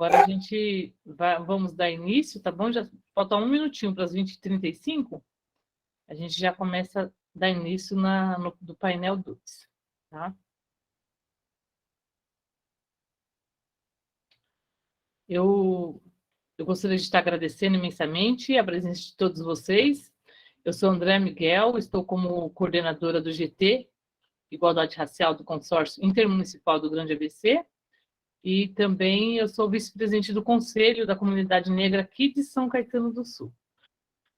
Agora a gente vamos dar início, tá bom? Já falta um minutinho para as 20h35. A gente já começa a dar início do painel 2, tá? Eu gostaria de estar agradecendo imensamente a presença de todos vocês. Eu sou André Miguel, estou como coordenadora do GT, Igualdade Racial do Consórcio Intermunicipal do Grande ABC, e também eu sou vice-presidente do Conselho da Comunidade Negra aqui de São Caetano do Sul,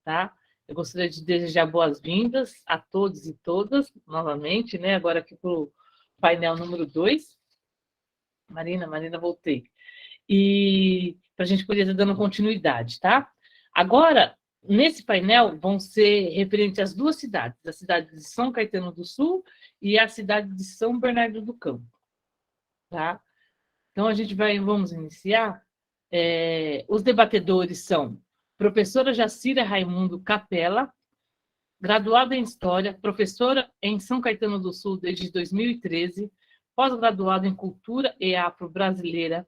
tá? Eu gostaria de desejar boas-vindas a todos e todas, novamente, né? Agora aqui para o painel número 2. Marina, voltei. E para a gente poder estar dando continuidade, tá? Agora, nesse painel, vão ser referentes às duas cidades, a cidade de São Caetano do Sul e a cidade de São Bernardo do Campo, tá? Então, vamos iniciar. Os debatedores são professora Jacira Raimundo Capella, graduada em História, professora em São Caetano do Sul desde 2013, pós-graduada em Cultura e Afro-Brasileira,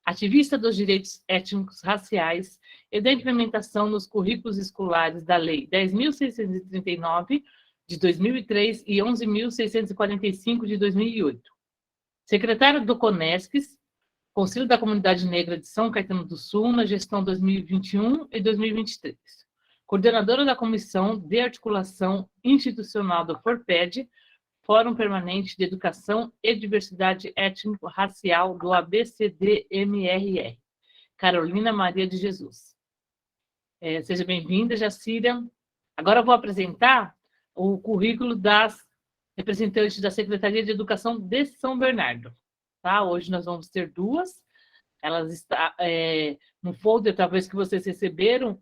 ativista dos direitos étnicos raciais e da implementação nos currículos escolares da Lei 10.639, de 2003, e 11.645, de 2008. Secretária do CONESCS, Conselho da Comunidade Negra de São Caetano do Sul, na gestão 2021 e 2023. Coordenadora da Comissão de Articulação Institucional do FORPED, Fórum Permanente de Educação e Diversidade Étnico-Racial do ABCD-MRR, Carolina Maria de Jesus. Seja bem-vinda, Jacira. Agora eu vou apresentar o currículo das representantes da Secretaria de Educação de São Bernardo. Tá? Hoje nós vamos ter duas. Elas estão no folder, talvez, que vocês receberam,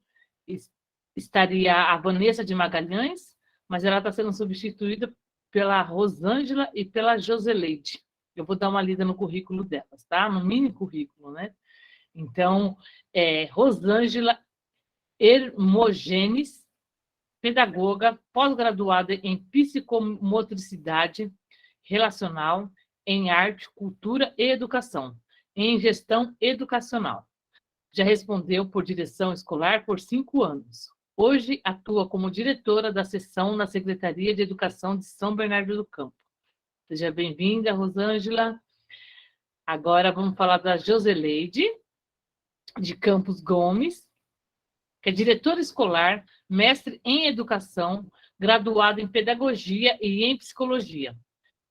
estaria a Vanessa de Magalhães, mas ela está sendo substituída pela Rosângela e pela Joseleide. Eu vou dar uma lida no currículo delas, tá? No mini currículo, né? Então, Rosângela Hermogênes, pedagoga, pós-graduada em psicomotricidade relacional, em arte, cultura e educação, em gestão educacional. Já respondeu por direção escolar por 5 anos. Hoje atua como diretora da seção na Secretaria de Educação de São Bernardo do Campo. Seja bem-vinda, Rosângela. Agora vamos falar da Joseleide, de Campos Gomes, que é diretora escolar, mestre em educação, graduada em pedagogia e em psicologia.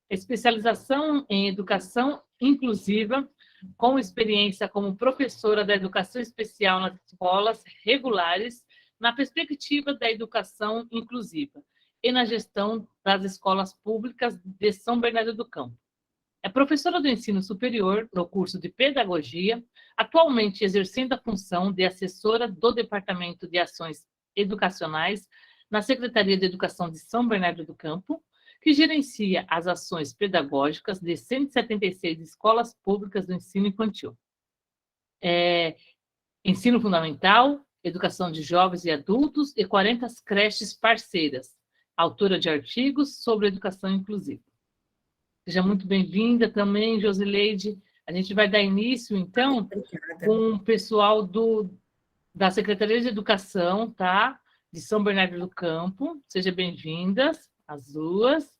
Especialização em educação inclusiva, com experiência como professora da educação especial nas escolas regulares, na perspectiva da educação inclusiva e na gestão das escolas públicas de São Bernardo do Campo. É professora do ensino superior no curso de pedagogia, atualmente exercendo a função de assessora do Departamento de Ações Educacionais na Secretaria de Educação de São Bernardo do Campo, que gerencia as ações pedagógicas de 176 escolas públicas do ensino infantil. Ensino fundamental, educação de jovens e adultos e 40 creches parceiras, autora de artigos sobre educação inclusiva. Seja muito bem-vinda também, Joseleide. A gente vai dar início, então, com o pessoal da Secretaria de Educação, tá? De São Bernardo do Campo. Sejam bem-vindas, as duas.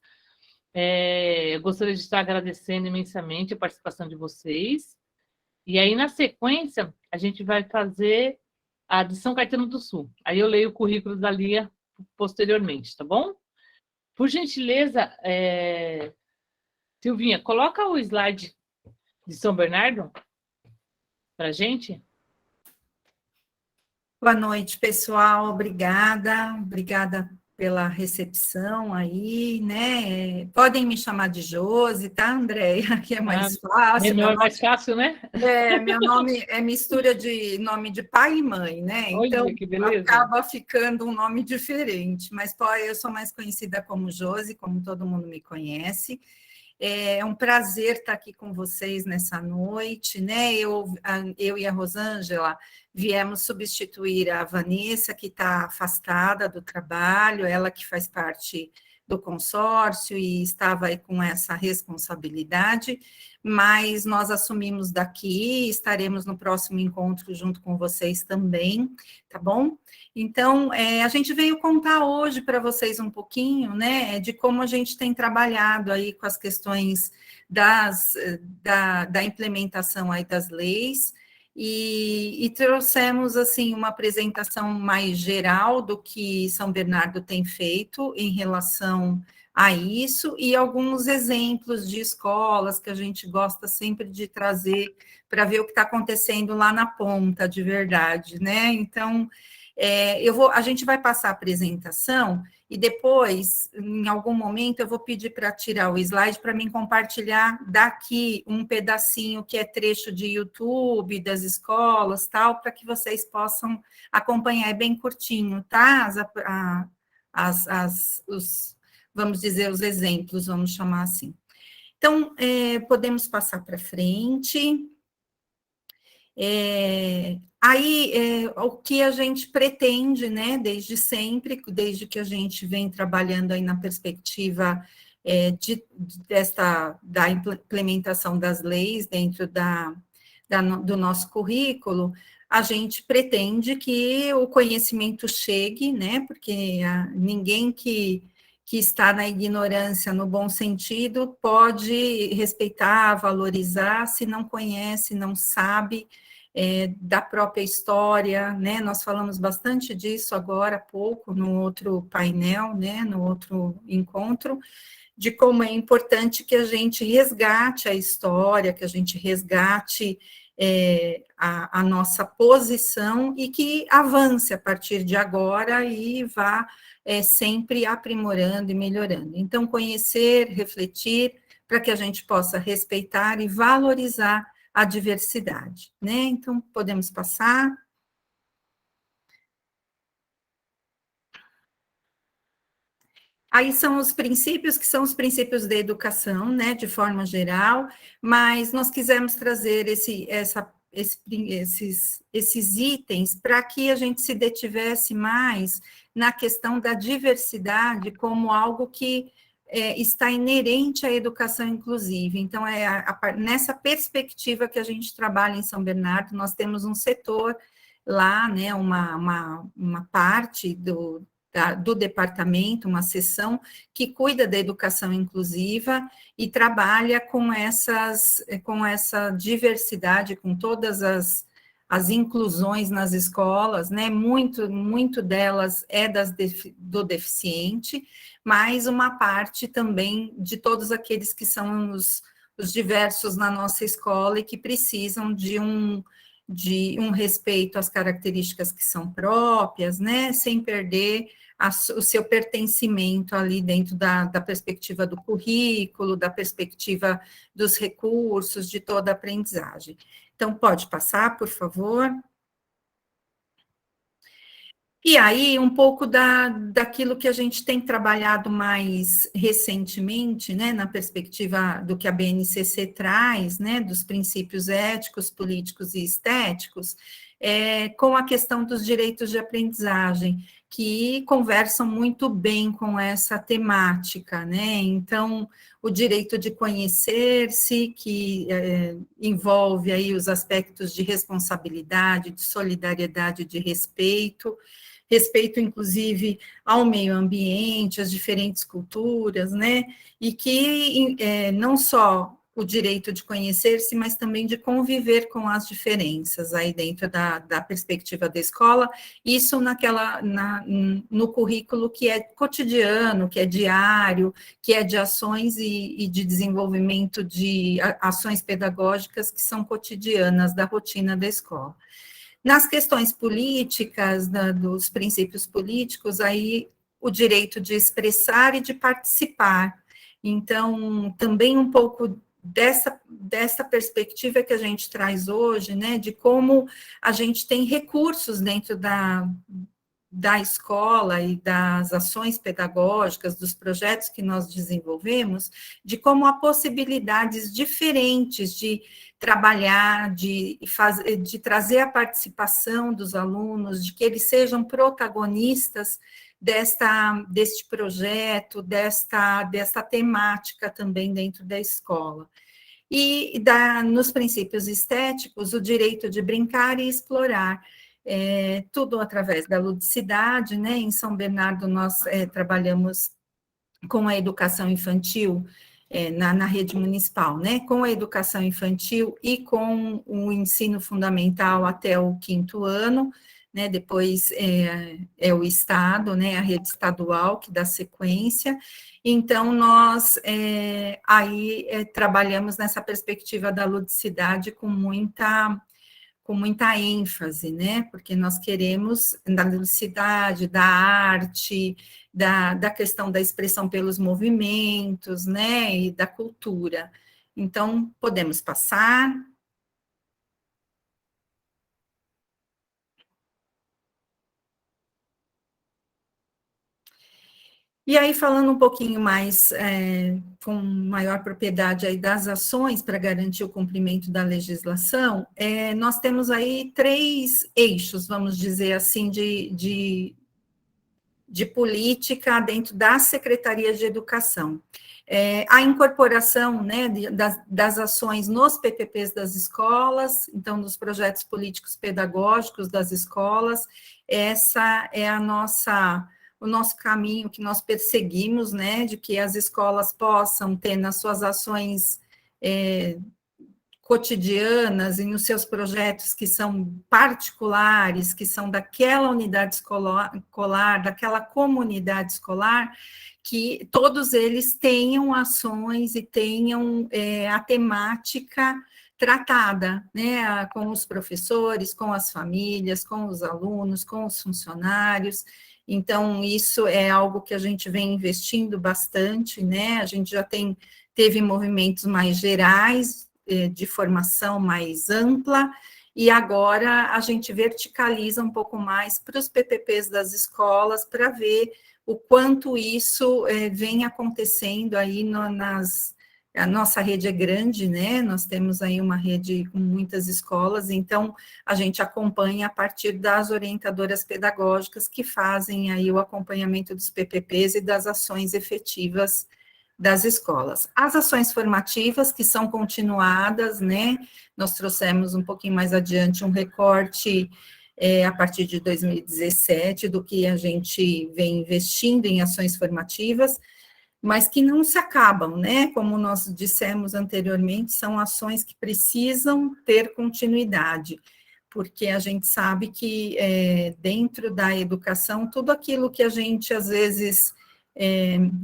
Eu gostaria de estar agradecendo imensamente a participação de vocês. E aí, na sequência, a gente vai fazer a de São Caetano do Sul. Aí eu leio o currículo da Lia posteriormente, tá bom? Por gentileza, Silvinha, coloca o slide de São Bernardo para a gente. Boa noite, pessoal. Obrigada pela recepção aí, né? Podem me chamar de Josi, tá, Andréia? Que é mais fácil. Menor, mais fácil, né? Meu nome é mistura de nome de pai e mãe, né? Então, olha, que beleza. Acaba ficando um nome diferente. Mas eu sou mais conhecida como Josi, como todo mundo me conhece. É um prazer estar aqui com vocês nessa noite, né? Eu e a Rosângela viemos substituir a Vanessa, que está afastada do trabalho, ela que faz parte do consórcio e estava aí com essa responsabilidade, mas nós assumimos daqui, estaremos no próximo encontro junto com vocês também, tá bom? Então, a gente veio contar hoje para vocês um pouquinho, né, de como a gente tem trabalhado aí com as questões da implementação aí das leis, e trouxemos, assim, uma apresentação mais geral do que São Bernardo tem feito em relação a isso, e alguns exemplos de escolas que a gente gosta sempre de trazer para ver o que está acontecendo lá na ponta, de verdade, né? Então, a gente vai passar a apresentação, e depois, em algum momento, eu vou pedir para tirar o slide para mim compartilhar daqui um pedacinho que é trecho de YouTube, das escolas, tal, para que vocês possam acompanhar, é bem curtinho, tá? Vamos dizer, os exemplos, vamos chamar assim. Então, podemos passar para frente. O que a gente pretende, né, desde sempre, desde que a gente vem trabalhando aí na perspectiva da implementação das leis dentro do nosso currículo, a gente pretende que o conhecimento chegue, né, porque ninguém que está na ignorância, no bom sentido, pode respeitar, valorizar, se não conhece, não sabe da própria história, né? Nós falamos bastante disso agora há pouco, no outro painel, né? No outro encontro, de como é importante que a gente resgate a história, que a gente resgate a nossa posição e que avance a partir de agora e vá sempre aprimorando e melhorando. Então, conhecer, refletir, para que a gente possa respeitar e valorizar a diversidade, né? Então, podemos passar. Aí são os princípios, que são os princípios da educação, né, de forma geral, mas nós quisemos trazer esses itens para que a gente se detivesse mais na questão da diversidade como algo que está inerente à educação inclusiva. Então, nessa perspectiva que a gente trabalha em São Bernardo, nós temos um setor lá, né, uma parte do departamento, uma seção que cuida da educação inclusiva e trabalha com essa diversidade, com todas as inclusões nas escolas, né? Muito delas é do deficiente, mas uma parte também de todos aqueles que são os diversos na nossa escola e que precisam de um respeito às características que são próprias, né? Sem perder o seu pertencimento ali dentro da perspectiva do currículo, da perspectiva dos recursos, de toda a aprendizagem. Então, pode passar, por favor. E aí, um pouco daquilo que a gente tem trabalhado mais recentemente, né, na perspectiva do que a BNCC traz, né, dos princípios éticos, políticos e estéticos, com a questão dos direitos de aprendizagem, que conversam muito bem com essa temática, né? Então, o direito de conhecer-se, que envolve aí os aspectos de responsabilidade, de solidariedade, de respeito, inclusive, ao meio ambiente, às diferentes culturas, né? E que não só o direito de conhecer-se, mas também de conviver com as diferenças aí dentro da perspectiva da escola, isso no currículo que é cotidiano, que é diário, que é de ações e de desenvolvimento de ações pedagógicas que são cotidianas da rotina da escola. Nas questões políticas, dos princípios políticos, aí o direito de expressar e de participar. Então, também um pouco dessa perspectiva que a gente traz hoje, né, de como a gente tem recursos dentro da escola e das ações pedagógicas, dos projetos que nós desenvolvemos, de como há possibilidades diferentes de trabalhar, de trazer a participação dos alunos, de que eles sejam protagonistas deste projeto, desta temática também dentro da escola. E nos princípios estéticos, o direito de brincar e explorar, tudo através da ludicidade, né? Em São Bernardo, nós trabalhamos com a educação infantil, na rede municipal, né? Com a educação infantil e com o ensino fundamental até o 5º ano, né? Depois é o Estado, né? A rede estadual que dá sequência. Então, nós aí trabalhamos nessa perspectiva da ludicidade com muita ênfase, né? Porque nós queremos da ludicidade, da arte, da questão da expressão pelos movimentos, né? E da cultura. Então, podemos passar. E aí, falando um pouquinho mais, com maior propriedade aí das ações para garantir o cumprimento da legislação, nós temos aí 3 eixos, vamos dizer assim, de política dentro da Secretaria de Educação. A incorporação, né, das ações nos PPPs das escolas, então, nos projetos políticos pedagógicos das escolas, essa é o nosso caminho que nós perseguimos, né, de que as escolas possam ter nas suas ações cotidianas e nos seus projetos que são particulares, que são daquela unidade escolar, daquela comunidade escolar, que todos eles tenham ações e tenham a temática tratada, né, com os professores, com as famílias, com os alunos, com os funcionários. Então, isso é algo que a gente vem investindo bastante, né? A gente já teve movimentos mais gerais, de formação mais ampla, e agora a gente verticaliza um pouco mais para os PPPs das escolas, para ver o quanto isso vem acontecendo aí a nossa rede é grande, né? Nós temos aí uma rede com muitas escolas, então a gente acompanha a partir das orientadoras pedagógicas que fazem aí o acompanhamento dos PPPs e das ações efetivas das escolas. As ações formativas, que são continuadas, né? Nós trouxemos um pouquinho mais adiante um recorte a partir de 2017 do que a gente vem investindo em ações formativas, mas que não se acabam, né? Como nós dissemos anteriormente, são ações que precisam ter continuidade, porque a gente sabe que dentro da educação, tudo aquilo que a gente, às vezes,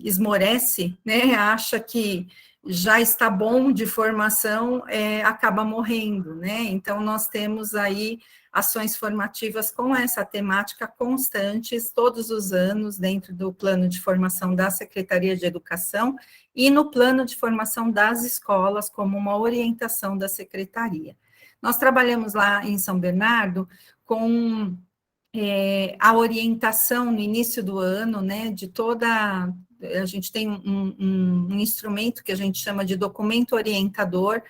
esmorece, né? Acha que já está bom de formação, acaba morrendo, né? Então, nós temos aí ações formativas com essa temática constantes, todos os anos, dentro do plano de formação da Secretaria de Educação e no plano de formação das escolas, como uma orientação da Secretaria. Nós trabalhamos lá em São Bernardo com a orientação no início do ano, né, de toda... A gente tem um instrumento que a gente chama de documento orientador,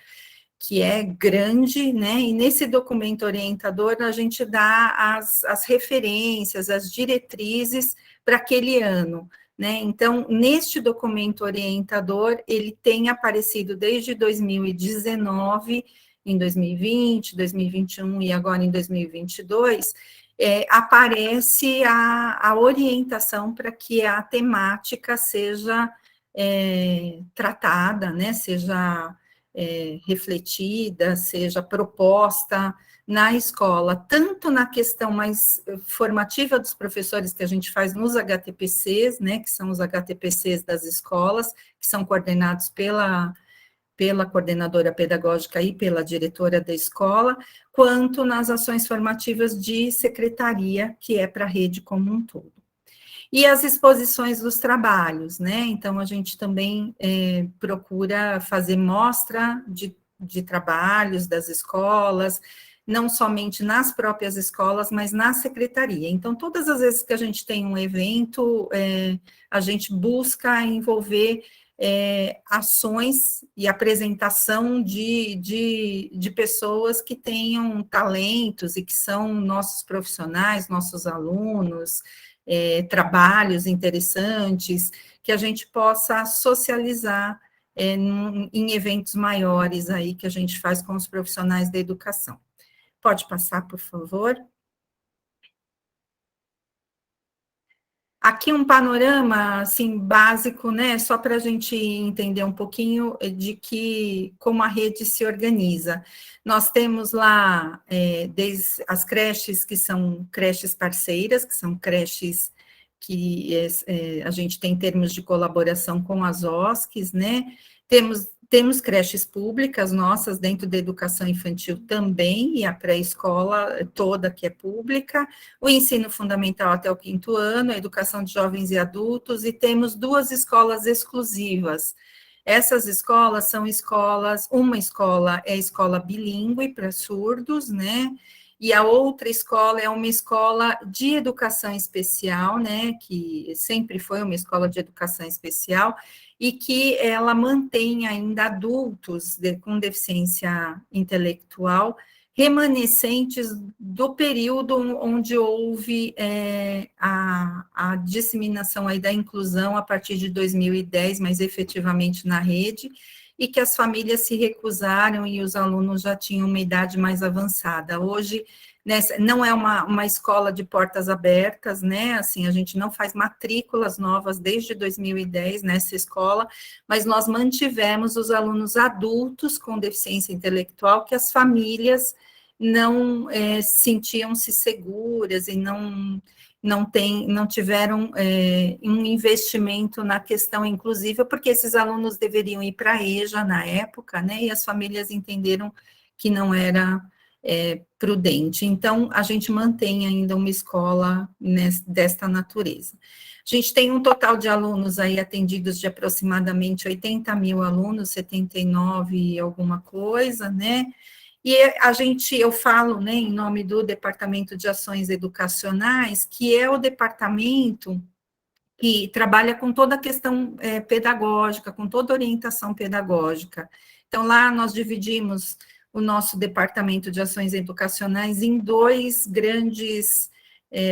que é grande, né, e nesse documento orientador a gente dá as referências, as diretrizes para aquele ano, né, então, neste documento orientador, ele tem aparecido desde 2019, em 2020, 2021 e agora em 2022, aparece a orientação para que a temática seja tratada, né, seja refletida, seja proposta na escola, tanto na questão mais formativa dos professores que a gente faz nos HTPCs, né, que são os HTPCs das escolas, que são coordenados pela coordenadora pedagógica e pela diretora da escola, quanto nas ações formativas de secretaria, que é para a rede como um todo. E as exposições dos trabalhos, né? Então, a gente também procura fazer mostra de trabalhos das escolas, não somente nas próprias escolas, mas na secretaria. Então, todas as vezes que a gente tem um evento, a gente busca envolver ações e apresentação de pessoas que tenham talentos e que são nossos profissionais, nossos alunos, trabalhos interessantes, que a gente possa socializar em eventos maiores aí que a gente faz com os profissionais da educação. Pode passar, por favor? Aqui um panorama, assim, básico, né, só para a gente entender um pouquinho de como a rede se organiza. Nós temos lá, desde as creches que são creches parceiras, que são creches que a gente tem termos de colaboração com as OSCs, né, temos creches públicas nossas dentro da educação infantil também, e a pré-escola toda que é pública, o ensino fundamental até o 5º ano, a educação de jovens e adultos, e temos 2 escolas exclusivas. Essas escolas são escolas, uma escola é a escola bilíngue para surdos, né, e a outra escola é uma escola de educação especial, né, que sempre foi uma escola de educação especial, e que ela mantém ainda adultos com deficiência intelectual remanescentes do período onde houve a disseminação aí da inclusão a partir de 2010, mas efetivamente na rede, e que as famílias se recusaram e os alunos já tinham uma idade mais avançada. Hoje, não é uma escola de portas abertas, né, assim, a gente não faz matrículas novas desde 2010 nessa escola, mas nós mantivemos os alunos adultos com deficiência intelectual, que as famílias não sentiam-se seguras e não tiveram um investimento na questão inclusiva, porque esses alunos deveriam ir para a EJA na época, né, e as famílias entenderam que não era prudente. Então, a gente mantém ainda uma escola desta natureza. A gente tem um total de alunos aí atendidos de aproximadamente 80 mil alunos, 79 e alguma coisa, né? E eu falo, né, em nome do Departamento de Ações Educacionais, que é o departamento que trabalha com toda a questão pedagógica, com toda a orientação pedagógica. Então, lá nós dividimos o nosso Departamento de Ações Educacionais em 2 grandes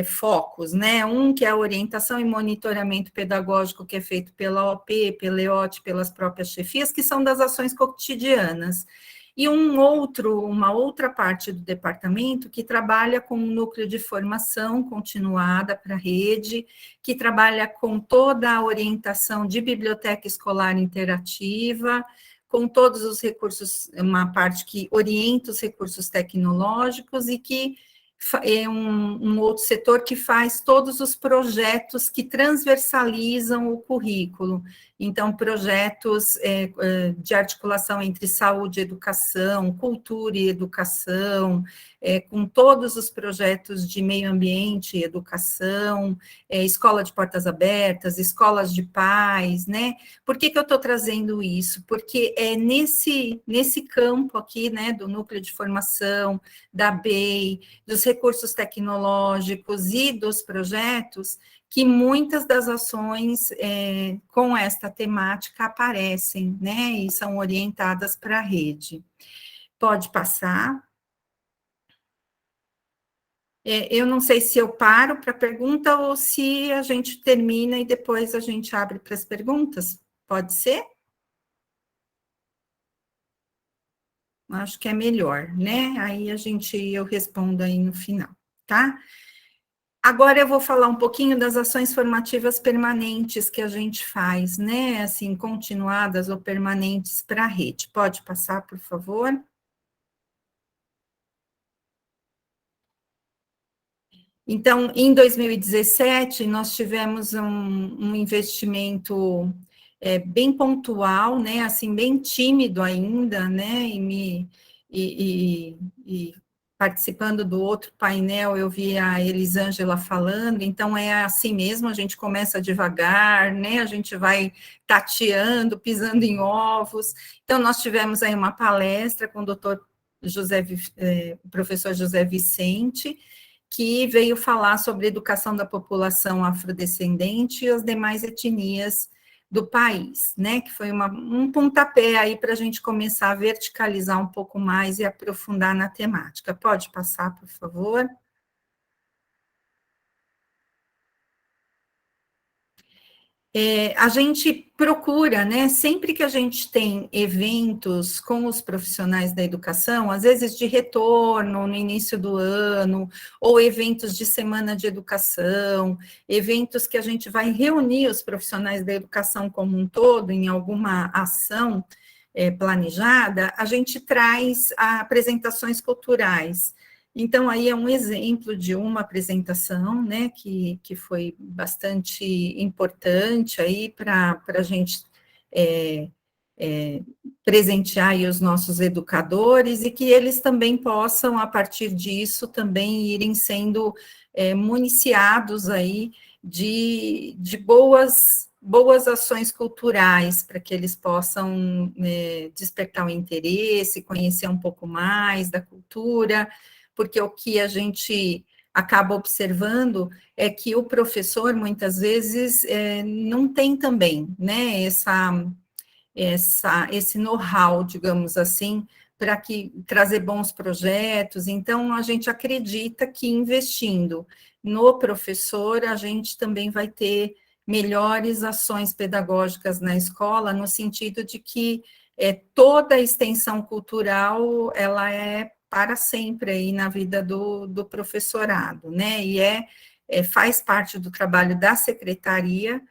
focos, né? Um que é a orientação e monitoramento pedagógico, que é feito pela OP, pela EOT, pelas próprias chefias, que são das ações cotidianas. E uma outra parte do departamento que trabalha com um núcleo de formação continuada para a rede, que trabalha com toda a orientação de biblioteca escolar interativa, com todos os recursos, uma parte que orienta os recursos tecnológicos e que é um outro setor que faz todos os projetos que transversalizam o currículo. Então, projetos de articulação entre saúde e educação, cultura e educação, com todos os projetos de meio ambiente e educação, escola de portas abertas, escolas de paz, né? Por que eu estou trazendo isso? Porque é nesse campo aqui, né, do núcleo de formação, da BEI, dos recursos tecnológicos e dos projetos, que muitas das ações com esta temática aparecem, né, e são orientadas para a rede. Pode passar. Eu não sei se eu paro para a pergunta ou se a gente termina e depois a gente abre para as perguntas. Pode ser? Acho que é melhor, né? Aí eu respondo aí no final, tá? Agora eu vou falar um pouquinho das ações formativas permanentes que a gente faz, né? Assim, continuadas ou permanentes para a rede. Pode passar, por favor? Então, em 2017, nós tivemos um investimento bem pontual, né? Assim, bem tímido ainda, né? E participando do outro painel, eu vi a Elisângela falando, então é assim mesmo, a gente começa devagar, né, a gente vai tateando, pisando em ovos. Então, nós tivemos aí uma palestra com o professor José Vicente, que veio falar sobre a educação da população afrodescendente e as demais etnias do país, né, que foi um pontapé aí para a gente começar a verticalizar um pouco mais e aprofundar na temática. Pode passar, por favor? A gente procura, né, sempre que a gente tem eventos com os profissionais da educação, às vezes de retorno no início do ano, ou eventos de semana de educação, eventos que a gente vai reunir os profissionais da educação como um todo em alguma ação planejada, a gente traz apresentações culturais. Então, aí é um exemplo de uma apresentação, né, que foi bastante importante aí para a gente presentear aí os nossos educadores e que eles também possam, a partir disso, também irem sendo municiados aí de boas ações culturais, para que eles possam despertar o interesse, conhecer um pouco mais da cultura, porque o que a gente acaba observando é que o professor, muitas vezes, não tem também, né, esse know-how, digamos assim, para trazer bons projetos. Então, a gente acredita que investindo no professor, a gente também vai ter melhores ações pedagógicas na escola, no sentido de que toda a extensão cultural, ela é para sempre aí na vida do professorado, né? E faz parte do trabalho da secretaria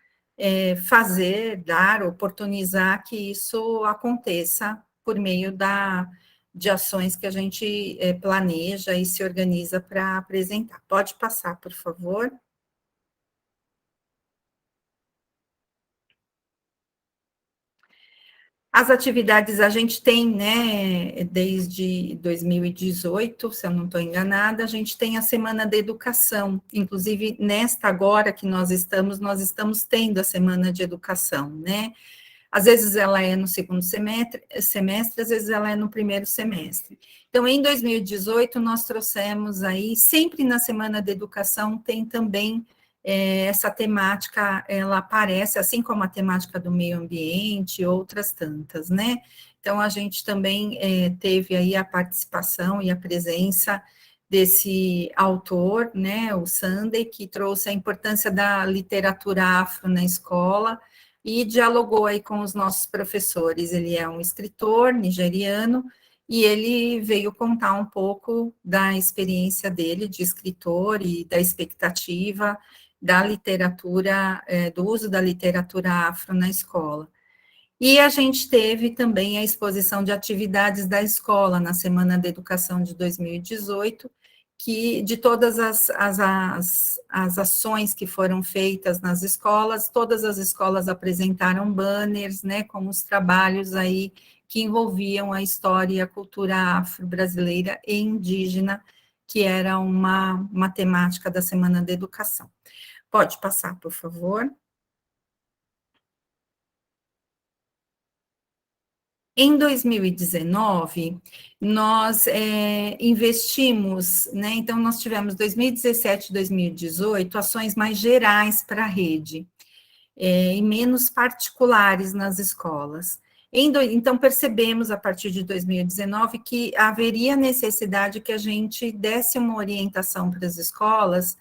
dar, oportunizar que isso aconteça por meio de ações que a gente planeja e se organiza para apresentar. Pode passar, por favor. As atividades a gente tem, né, desde 2018, se eu não estou enganada, a gente tem a Semana da Educação, inclusive nesta agora que nós estamos tendo a Semana de Educação, né? Às vezes ela é no segundo semestre, às vezes ela é no primeiro semestre. Então, em 2018, nós trouxemos aí, sempre na Semana da Educação, tem também essa temática, ela aparece, assim como a temática do meio ambiente e outras tantas, né? Então, a gente também teve aí a participação e a presença desse autor, né, o Sunday, que trouxe a importância da literatura afro na escola, e dialogou aí com os nossos professores. Ele é um escritor nigeriano, e ele veio contar um pouco da experiência dele de escritor e da expectativa da literatura, do uso da literatura afro na escola. E a gente teve também a exposição de atividades da escola na Semana da Educação de 2018, que de todas as ações que foram feitas nas escolas, todas as escolas apresentaram banners, né, com os trabalhos aí que envolviam a história e a cultura afro-brasileira e indígena, que era uma temática da Semana da Educação. Pode passar, por favor. Em 2019, nós investimos, né, então nós tivemos 2017 e 2018 ações mais gerais para a rede, e menos particulares nas escolas. Então, percebemos, a partir de 2019, que haveria necessidade que a gente desse uma orientação para as escolas,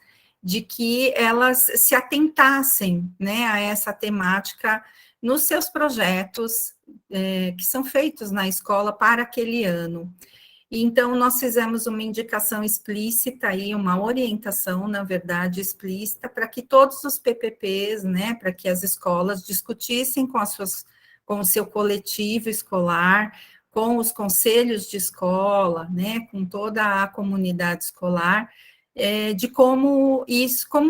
de que elas se atentassem, né, a essa temática nos seus projetos que são feitos na escola para aquele ano. Então, nós fizemos uma indicação explícita aí, uma orientação, na verdade, explícita, para que todos os PPPs, né, para que as escolas discutissem com o seu coletivo escolar, com os conselhos de escola, né, com toda a comunidade escolar, de como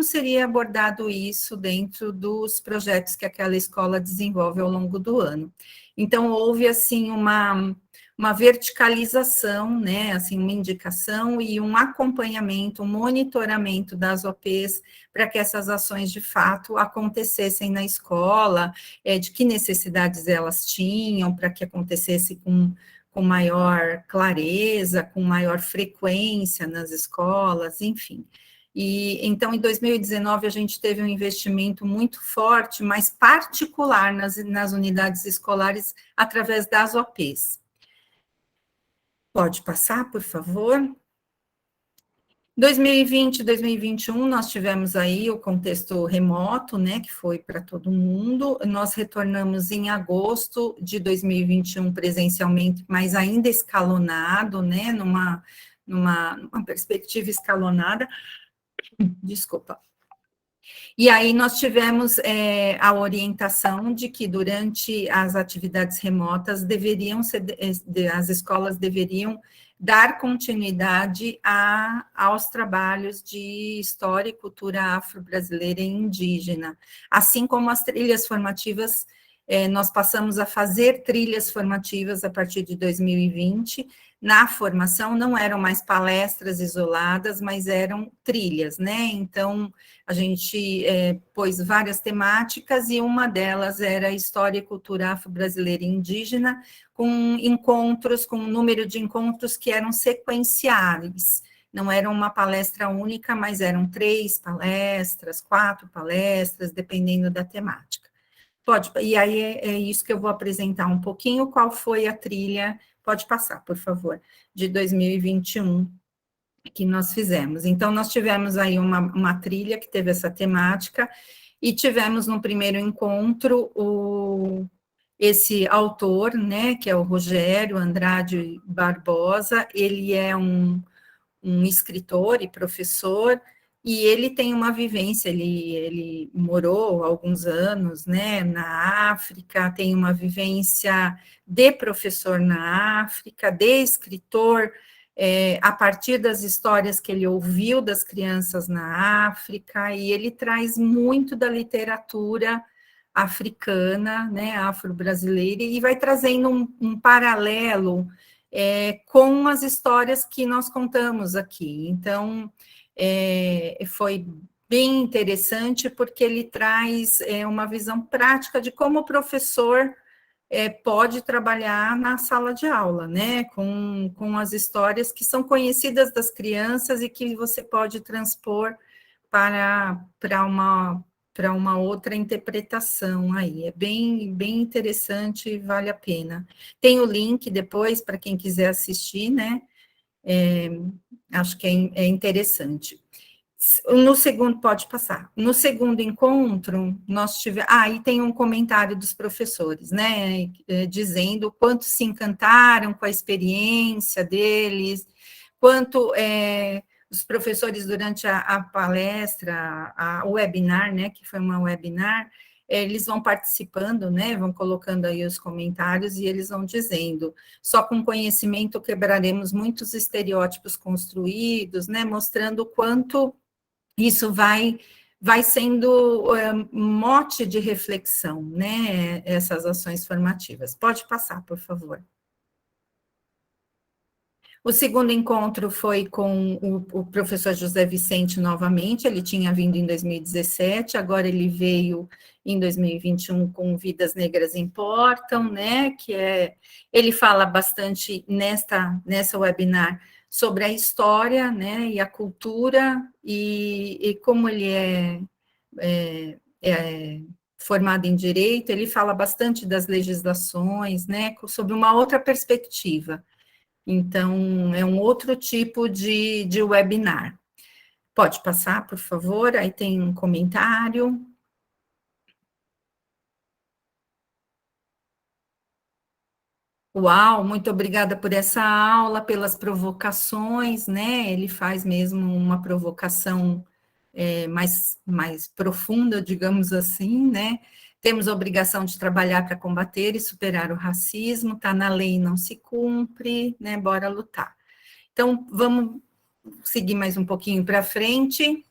seria abordado isso dentro dos projetos que aquela escola desenvolve ao longo do ano. Então, houve, assim, uma verticalização, né, assim, uma indicação e um acompanhamento, um monitoramento das OPs para que essas ações, de fato, acontecessem na escola, de que necessidades elas tinham, para que acontecesse com maior clareza, com maior frequência nas escolas, enfim. E então, em 2019, a gente teve um investimento muito forte, mas particular nas unidades escolares, através das OPs. Pode passar, por favor? 2020, 2021, nós tivemos aí o contexto remoto, né, que foi para todo mundo. Nós retornamos em agosto de 2021 presencialmente, mas ainda escalonado, né, numa perspectiva escalonada. Desculpa. E aí nós tivemos a orientação de que durante as atividades remotas deveriam ser, as escolas deveriam dar continuidade aos trabalhos de história e cultura afro-brasileira e indígena, assim como as trilhas formativas, nós passamos a fazer trilhas formativas a partir de 2020. Na formação não eram mais palestras isoladas, mas eram trilhas, né? Então, a gente pôs várias temáticas e uma delas era História e Cultura Afro-Brasileira e Indígena, com encontros, com um número de encontros que eram sequenciais. Não era uma palestra única, mas eram 3 palestras, 4 palestras, dependendo da temática. E aí é isso que eu vou apresentar um pouquinho, qual foi a trilha, pode passar, por favor, de 2021, que nós fizemos. Então, nós tivemos aí uma trilha que teve essa temática, e tivemos no primeiro encontro esse autor, né, que é o Rogério Andrade Barbosa. Ele é um escritor e professor, e ele tem uma vivência, ele morou alguns anos, né, na África, tem uma vivência de professor na África, de escritor, a partir das histórias que ele ouviu das crianças na África, e ele traz muito da literatura africana, né, afro-brasileira, e vai trazendo um paralelo com as histórias que nós contamos aqui. Então, foi bem interessante, porque ele traz uma visão prática de como o professor pode trabalhar na sala de aula, né, com as histórias que são conhecidas das crianças e que você pode transpor para uma outra interpretação aí. É bem interessante e vale a pena. Tem o link depois para quem quiser assistir, né? Acho que é interessante. No segundo, pode passar. No segundo encontro, nós tivemos. E tem um comentário dos professores, né? Dizendo o quanto se encantaram com a experiência deles, quanto os professores, durante a palestra, o webinar, né? Que foi uma webinar, eles vão participando, né? Vão colocando aí os comentários e eles vão dizendo: só com conhecimento quebraremos muitos estereótipos construídos, né? Mostrando o quanto isso vai sendo mote de reflexão, né, essas ações formativas. Pode passar, por favor. O segundo encontro foi com o professor José Vicente novamente. Ele tinha vindo em 2017, agora ele veio em 2021 com Vidas Negras Importam, né, ele fala bastante nessa webinar sobre a história, né, e a cultura, e como ele é formado em Direito, ele fala bastante das legislações, né, sobre uma outra perspectiva. Então, é um outro tipo de webinar. Pode passar, por favor, aí tem um comentário. Uau, muito obrigada por essa aula, pelas provocações, né? Ele faz mesmo uma provocação mais profunda, digamos assim, né? Temos a obrigação de trabalhar para combater e superar o racismo, está na lei e não se cumpre, né? Bora lutar. Então, vamos seguir mais um pouquinho para frente.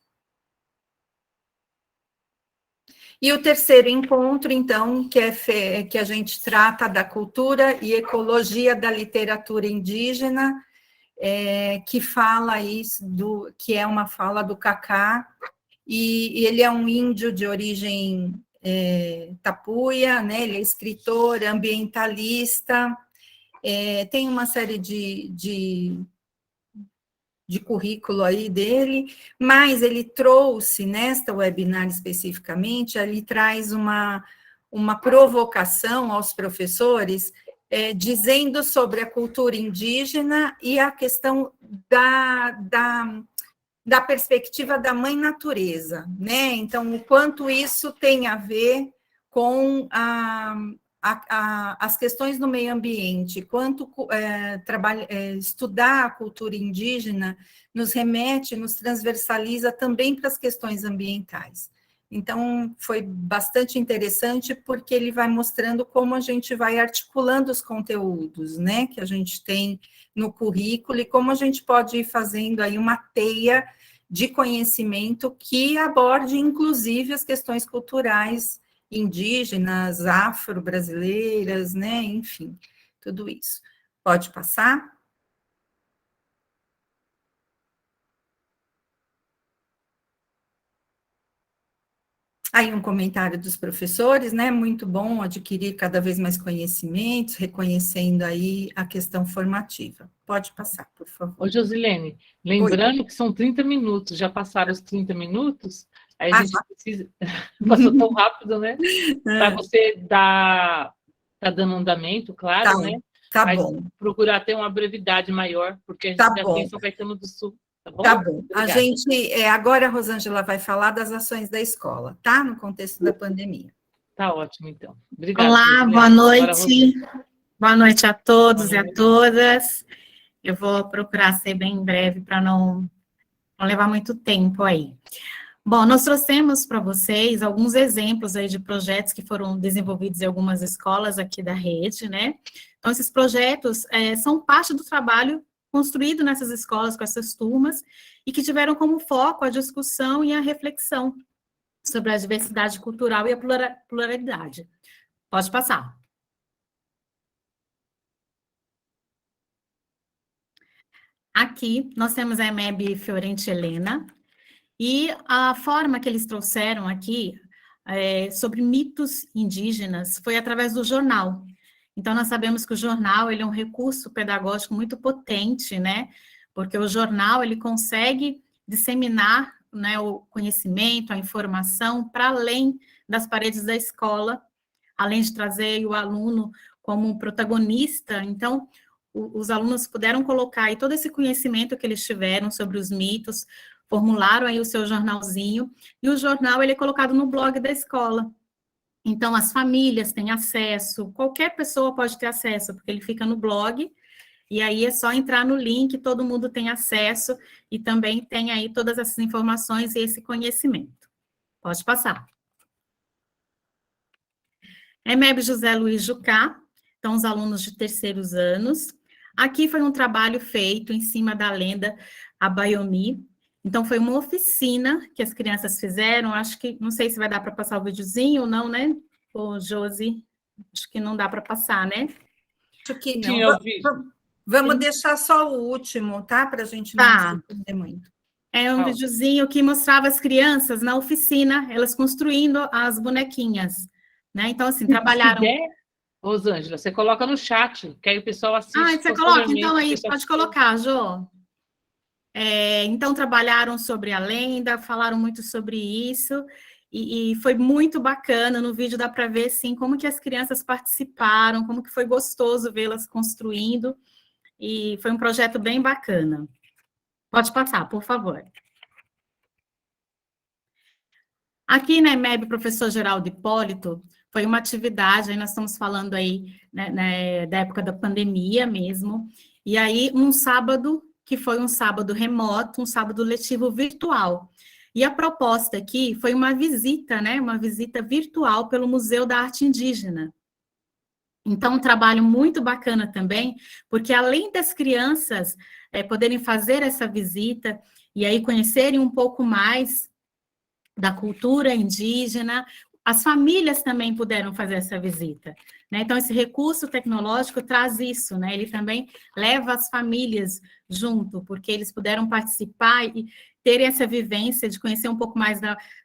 E o terceiro encontro, então, que a gente trata da cultura e ecologia da literatura indígena, que fala isso, que é uma fala do Cacá, e ele é um índio de origem tapuia, né? Ele é escritor, ambientalista, tem uma série de currículo aí dele, mas ele trouxe, nesta webinar especificamente, ele traz uma provocação aos professores, dizendo sobre a cultura indígena e a questão da perspectiva da mãe natureza, né? Então, o quanto isso tem a ver com as questões do meio ambiente, quanto estudar a cultura indígena nos remete, nos transversaliza também para as questões ambientais. Então, foi bastante interessante, porque ele vai mostrando como a gente vai articulando os conteúdos, né, que a gente tem no currículo, e como a gente pode ir fazendo aí uma teia de conhecimento que aborde, inclusive, as questões culturais indígenas, afro-brasileiras, né, enfim, tudo isso. Pode passar? Aí um comentário dos professores, né? Muito bom adquirir cada vez mais conhecimentos, reconhecendo aí a questão formativa. Pode passar, por favor. Ô, Josilene, lembrando que são 30 minutos, já passaram os 30 minutos, aí a gente precisa... Passou tão rápido, né? Para você tá dando andamento, claro, né? Tá mas bom. procurar ter uma brevidade maior, porque a gente já tem São Caetano do Sul. Tá bom? Tá bom. A gente, agora a Rosângela vai falar das ações da escola, tá? No contexto da pandemia. Tá ótimo, então. Obrigada. Olá, boa noite. Boa noite a todos e a todas. Eu vou procurar ser bem breve para não levar muito tempo aí. Bom, nós trouxemos para vocês alguns exemplos aí de projetos que foram desenvolvidos em algumas escolas aqui da rede, né? Então, esses projetos são parte do trabalho construído nessas escolas com essas turmas e que tiveram como foco a discussão e a reflexão sobre a diversidade cultural e a pluralidade. Pode passar. Aqui, nós temos a EMEB Fiorente Helena, e a forma que eles trouxeram aqui sobre mitos indígenas foi através do jornal. Então, nós sabemos que o jornal ele é um recurso pedagógico muito potente, né? Porque o jornal ele consegue disseminar, né, o conhecimento, a informação para além das paredes da escola, além de trazer o aluno como um protagonista. Então, os alunos puderam colocar aí todo esse conhecimento que eles tiveram sobre os mitos, formularam aí o seu jornalzinho, e o jornal ele é colocado no blog da escola. Então, as famílias têm acesso, qualquer pessoa pode ter acesso, porque ele fica no blog, e aí é só entrar no link, todo mundo tem acesso, e também tem aí todas essas informações e esse conhecimento. Pode passar. EMEB José Luiz Jucá, então os alunos de terceiros anos. Aqui foi um trabalho feito em cima da lenda Abayomi. Então, foi uma oficina que as crianças fizeram, acho que, não sei se vai dar para passar o videozinho ou não, né? Ô, Josi, acho que não dá para passar, né? Acho que não. Vamos deixar só o último, tá? Para a gente não se perder muito. É um videozinho que mostrava as crianças na oficina, elas construindo as bonequinhas, né? Então, assim, trabalharam... Rosângela, você coloca no chat, que aí o pessoal assiste. Ah, você coloca? Então, aí pode colocar, Jô. Então, trabalharam sobre a lenda, falaram muito sobre isso, e foi muito bacana. No vídeo dá para ver, sim, como que as crianças participaram, como que foi gostoso vê-las construindo, e foi um projeto bem bacana. Pode passar, por favor. Aqui na EMEB, professor Geraldo Hipólito, foi uma atividade, aí nós estamos falando aí, né, da época da pandemia mesmo, e aí um sábado, que foi um sábado remoto, um sábado letivo virtual. E a proposta aqui foi uma visita, né, uma visita virtual pelo Museu da Arte Indígena. Então, um trabalho muito bacana também, porque além das crianças poderem fazer essa visita e aí conhecerem um pouco mais da cultura indígena, as famílias também puderam fazer essa visita, né? Então, esse recurso tecnológico traz isso, né? Ele também leva as famílias junto, porque eles puderam participar e terem essa vivência de conhecer um pouco mais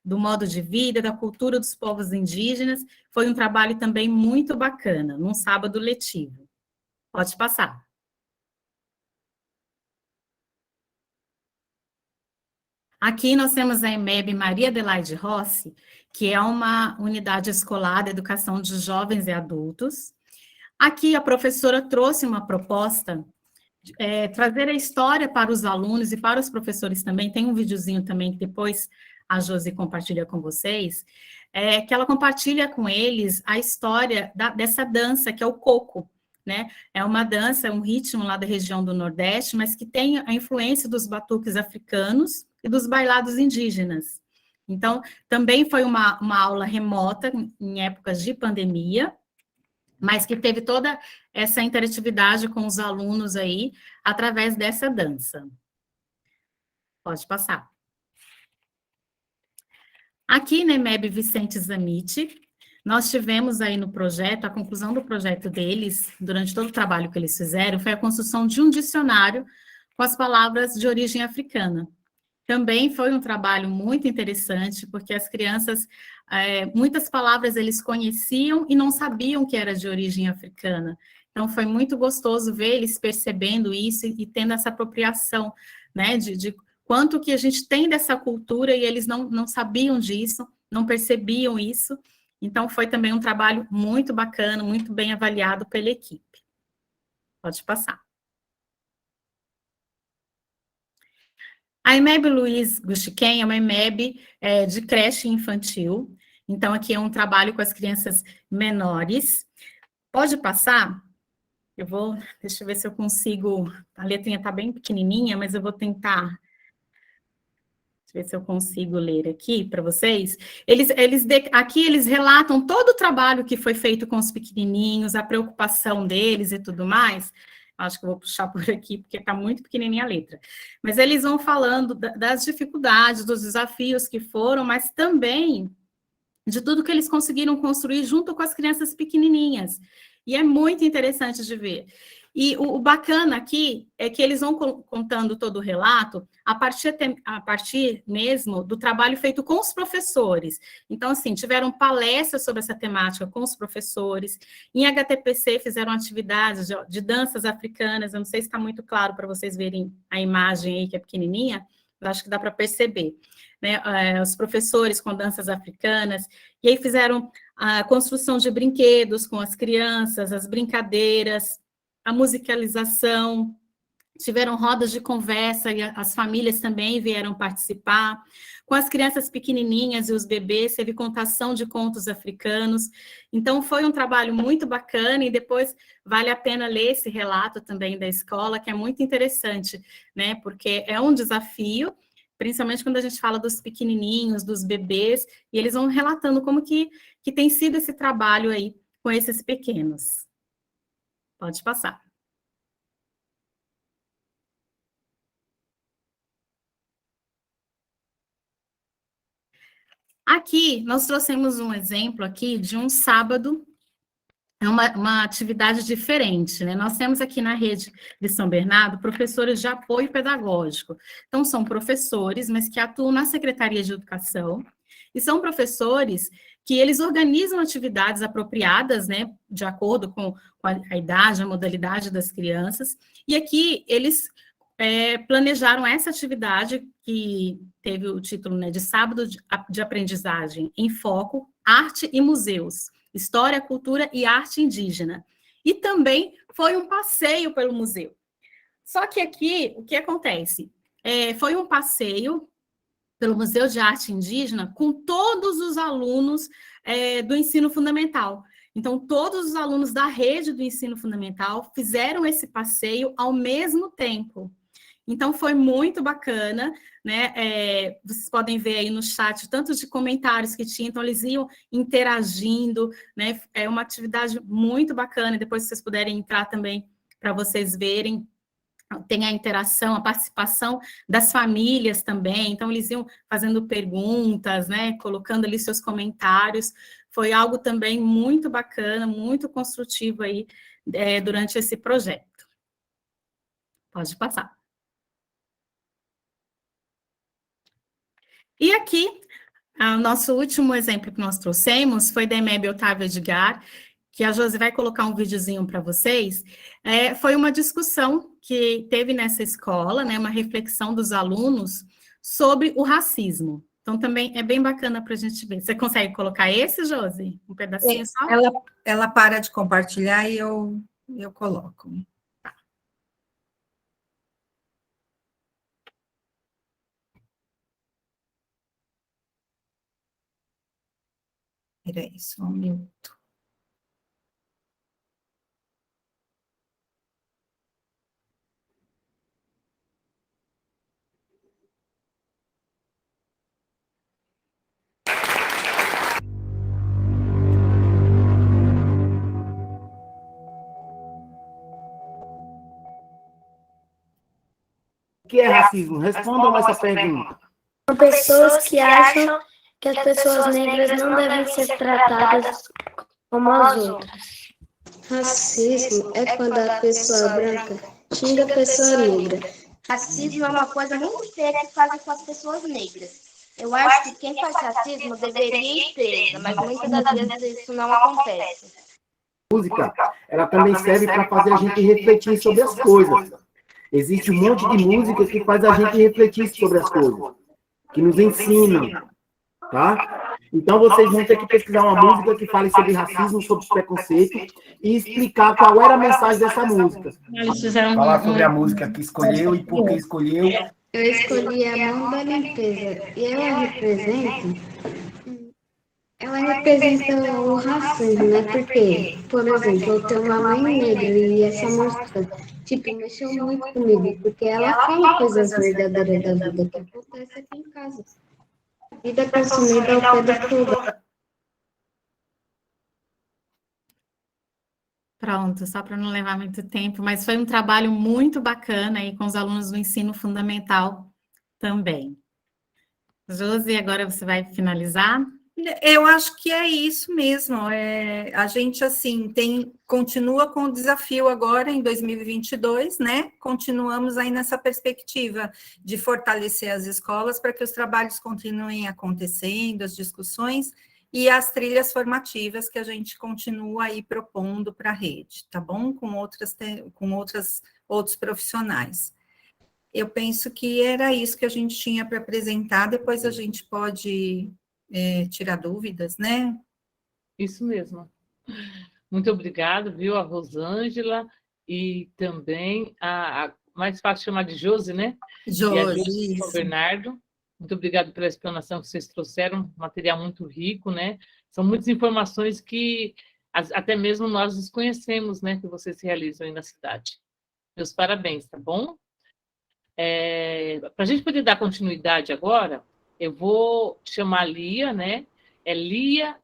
do modo de vida, da cultura dos povos indígenas. Foi um trabalho também muito bacana, num sábado letivo. Pode passar. Aqui nós temos a EMEB Maria Adelaide Rossi, que é uma unidade escolar de educação de jovens e adultos. Aqui a professora trouxe uma proposta trazer a história para os alunos e para os professores também. Tem um videozinho também que depois a Josi compartilha com vocês, que ela compartilha com eles a história dessa dança, que é o coco, né? É uma dança, um ritmo lá da região do Nordeste, mas que tem a influência dos batuques africanos e dos bailados indígenas. Então, também foi uma aula remota, em épocas de pandemia, mas que teve toda essa interatividade com os alunos aí, através dessa dança. Pode passar. Aqui na EMEB Vicente Zamit, nós tivemos aí no projeto, a conclusão do projeto deles, durante todo o trabalho que eles fizeram, foi a construção de um dicionário com as palavras de origem africana. Também foi um trabalho muito interessante, porque as crianças, muitas palavras eles conheciam e não sabiam que era de origem africana. Então, foi muito gostoso ver eles percebendo isso e tendo essa apropriação, né, de quanto que a gente tem dessa cultura e eles não sabiam disso, não percebiam isso. Então, foi também um trabalho muito bacana, muito bem avaliado pela equipe. Pode passar. A EMEB Luiz Guxiquem é uma EMEB de creche infantil. Então, aqui é um trabalho com as crianças menores. Pode passar? Deixa eu ver se eu consigo, a letrinha está bem pequenininha, mas eu vou tentar. Deixa eu ver se eu consigo ler aqui para vocês. Aqui eles relatam todo o trabalho que foi feito com os pequenininhos, a preocupação deles e tudo mais. Acho que eu vou puxar por aqui, porque está muito pequenininha a letra. Mas eles vão falando das dificuldades, dos desafios que foram, mas também de tudo que eles conseguiram construir junto com as crianças pequenininhas. E é muito interessante de ver. E o bacana aqui é que eles vão contando todo o relato a partir mesmo do trabalho feito com os professores. Então, assim, tiveram palestras sobre essa temática com os professores. Em HTPC fizeram atividades de danças africanas. Eu não sei se está muito claro para vocês verem a imagem aí, que é pequenininha, mas acho que dá para perceber. Né? Os professores com danças africanas. E aí fizeram a construção de brinquedos com as crianças, as brincadeiras, a musicalização, tiveram rodas de conversa e as famílias também vieram participar. Com as crianças pequenininhas e os bebês, teve contação de contos africanos. Então, foi um trabalho muito bacana e depois vale a pena ler esse relato também da escola, que é muito interessante, né? Porque é um desafio, principalmente quando a gente fala dos pequenininhos, dos bebês, e eles vão relatando como que tem sido esse trabalho aí com esses pequenos. Pode passar. Aqui, nós trouxemos um exemplo aqui de um sábado, é uma atividade diferente, né? Nós temos aqui na rede de São Bernardo professores de apoio pedagógico. Então, são professores, mas que atuam na Secretaria de Educação, e são professores que eles organizam atividades apropriadas, né, de acordo com a idade, a modalidade das crianças, e aqui eles planejaram essa atividade que teve o título, né, de Sábado de Aprendizagem em Foco, Arte e Museus, História, Cultura e Arte Indígena. E também foi um passeio pelo museu. Só que aqui, o que acontece? Foi um passeio pelo Museu de Arte Indígena com todos os alunos do ensino fundamental. Então, todos os alunos da rede do ensino fundamental fizeram esse passeio ao mesmo tempo. Então, foi muito bacana, né? Vocês podem ver aí no chat tanto de comentários que tinha, então eles iam interagindo, né? É uma atividade muito bacana, e depois se vocês puderem entrar também para vocês verem, tem a interação, a participação das famílias também, então eles iam fazendo perguntas, né, colocando ali seus comentários, foi algo também muito bacana, muito construtivo aí durante esse projeto. Pode passar. E aqui, o nosso último exemplo que nós trouxemos foi da EMEB Otávio Edgar, que a Josi vai colocar um videozinho para vocês. Foi uma discussão que teve nessa escola, né, uma reflexão dos alunos sobre o racismo. Então, também é bem bacana para a gente ver. Você consegue colocar esse, Josi? Um pedacinho só? Ela para de compartilhar e eu coloco. Peraí, só um minuto. O que é racismo? Respondam essa pergunta. São pessoas que acham que as pessoas negras não devem ser tratadas como as outras. Racismo é quando a pessoa branca xinga a pessoa negra. Racismo é uma coisa muito feia que fazem com as pessoas negras. Eu acho que quem faz racismo deveria ir presa, mas muitas das vezes isso não acontece. Música, ela também serve para fazer a gente refletir sobre as coisas. Existe um monte de música que faz a gente refletir sobre as coisas, que nos ensinam, tá? Então, vocês vão ter que pesquisar uma música que fale sobre racismo, sobre preconceito, e explicar qual era a mensagem dessa música. Falar sobre a música que escolheu e por que escolheu. Eu escolhi a Mão da Limpeza e ela representa o racismo, né? Porque, por exemplo, eu tenho uma mãe negra e essa música, tipo, mexeu muito comigo, porque ela fala coisas verdadeiras da vida que acontece aqui em casa. A vida consumida ao pé do fogão. Pronto, só para não levar muito tempo, mas foi um trabalho muito bacana aí com os alunos do ensino fundamental também. Josi, agora você vai finalizar? Eu acho que é isso mesmo. A gente, assim, continua com o desafio agora em 2022, né? Continuamos aí nessa perspectiva de fortalecer as escolas para que os trabalhos continuem acontecendo, as discussões e as trilhas formativas que a gente continua aí propondo para a rede, tá bom? Com outros profissionais. Eu penso que era isso que a gente tinha para apresentar, depois a gente pode tirar dúvidas, né? Isso mesmo. Muito obrigada, viu, a Rosângela e também mais fácil chamar de Josi, né? Josi, e a Bernardo. Muito obrigado pela explanação que vocês trouxeram, material muito rico, né? São muitas informações que até mesmo nós desconhecemos, né? Que vocês realizam aí na cidade. Meus parabéns, tá bom? Para a gente poder dar continuidade agora, eu vou chamar a Lia, né? É Lia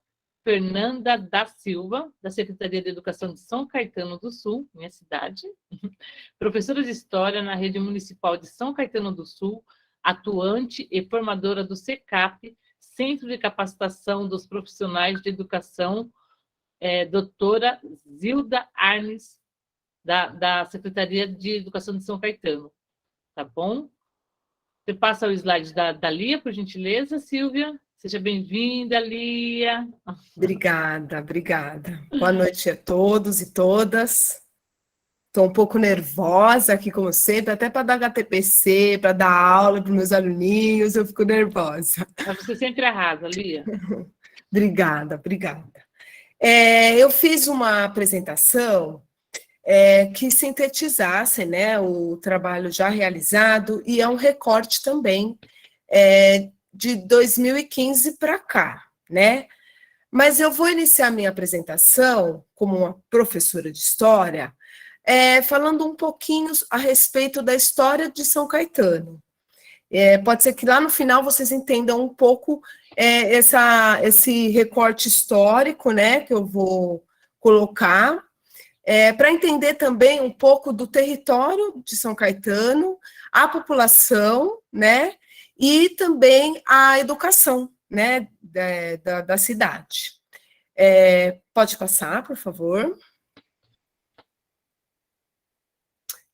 Fernanda da Silva, da Secretaria de Educação de São Caetano do Sul, minha cidade, professora de História na Rede Municipal de São Caetano do Sul, atuante e formadora do CECAP, Centro de Capacitação dos Profissionais de Educação, doutora Zilda Arnes, da Secretaria de Educação de São Caetano. Tá bom? Você passa o slide da Lia, por gentileza, Silvia? Seja bem-vinda, Lia. Obrigada, obrigada. Boa noite a todos e todas. Estou um pouco nervosa aqui, como sempre, até para dar HTPC, para dar aula para os meus aluninhos, eu fico nervosa. Mas você sempre arrasa, Lia. Obrigada, obrigada. Eu fiz uma apresentação que sintetizasse, né, o trabalho já realizado, e é um recorte também de 2015 para cá, né? Mas eu vou iniciar minha apresentação como uma professora de história, falando um pouquinho a respeito da história de São Caetano. Pode ser que lá no final vocês entendam um pouco esse recorte histórico, né, que eu vou colocar, para entender também um pouco do território de São Caetano, a população, né, e também a educação, né, da cidade. Pode passar, por favor.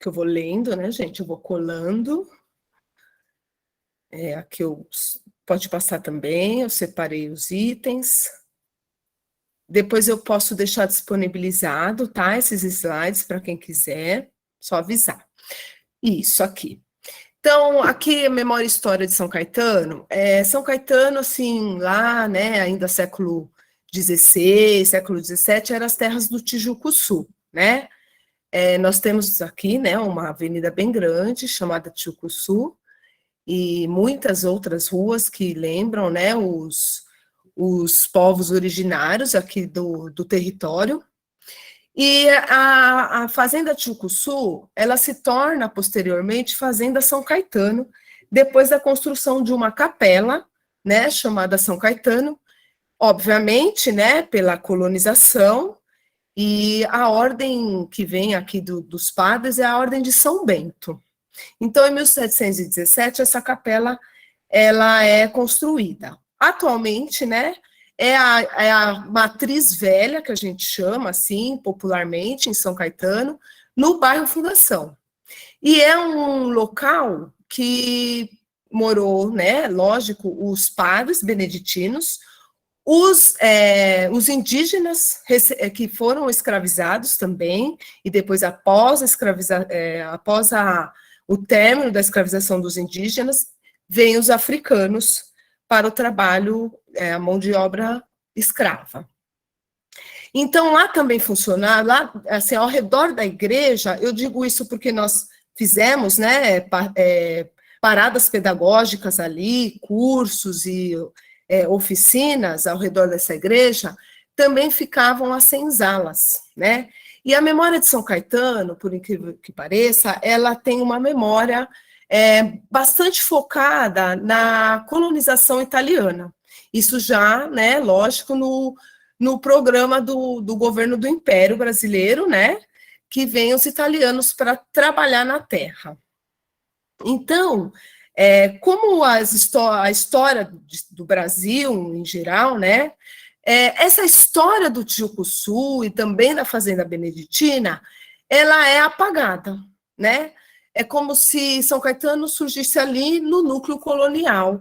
Que eu vou lendo, né, gente? Eu vou colando. Aqui pode passar também, eu separei os itens. Depois eu posso deixar disponibilizado, tá? Esses slides para quem quiser, só avisar. Isso aqui. Então, aqui a memória e história de São Caetano. São Caetano, assim, lá, né, ainda século XVI, século XVII, eram as terras do Tijuco Sul, né? Nós temos aqui, né, uma avenida bem grande, chamada Tijuco Sul, e muitas outras ruas que lembram, né, os os povos originários aqui do território. E a Fazenda Tijucuçu, ela se torna, posteriormente, Fazenda São Caetano, depois da construção de uma capela, né, chamada São Caetano, obviamente, né, pela colonização, e a ordem que vem aqui dos padres é a Ordem de São Bento. Então, em 1717, essa capela ela é construída. Atualmente, né, é a matriz velha, que a gente chama assim, popularmente, em São Caetano, no bairro Fundação. E é um local que morou, né, lógico, os padres beneditinos, os indígenas que foram escravizados também, e depois, após o término da escravização dos indígenas, vêm os africanos para o trabalho, a mão de obra escrava. Então, lá também funciona, lá, assim, ao redor da igreja, eu digo isso porque nós fizemos, né, paradas pedagógicas ali, cursos e oficinas ao redor dessa igreja, também ficavam as senzalas, né? E a memória de São Caetano, por incrível que pareça, ela tem uma memória bastante focada na colonização italiana. Isso já, né, lógico, no programa do governo do Império Brasileiro, né, que vem os italianos para trabalhar na terra. Então, como a história do Brasil, em geral, né, essa história do Tijucuçu e também da Fazenda Beneditina, ela é apagada, né? É como se São Caetano surgisse ali no núcleo colonial,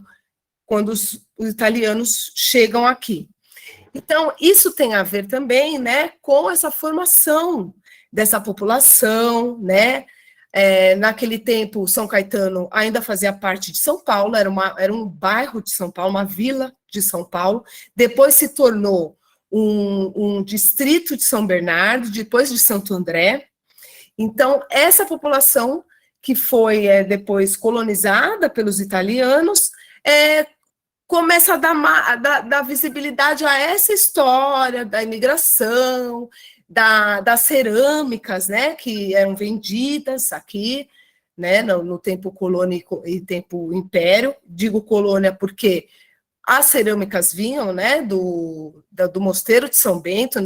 quando os italianos chegam aqui. Então, isso tem a ver também, né, com essa formação dessa população, né? Naquele tempo, São Caetano ainda fazia parte de São Paulo, era um bairro de São Paulo, uma vila de São Paulo, depois se tornou um distrito de São Bernardo, depois de Santo André. Então, essa população que foi depois colonizada pelos italianos, começa a dar visibilidade a essa história da imigração, das cerâmicas, né, que eram vendidas aqui, né, no tempo colônia e tempo império. Digo colônia porque as cerâmicas vinham, né, do Mosteiro de São Bento,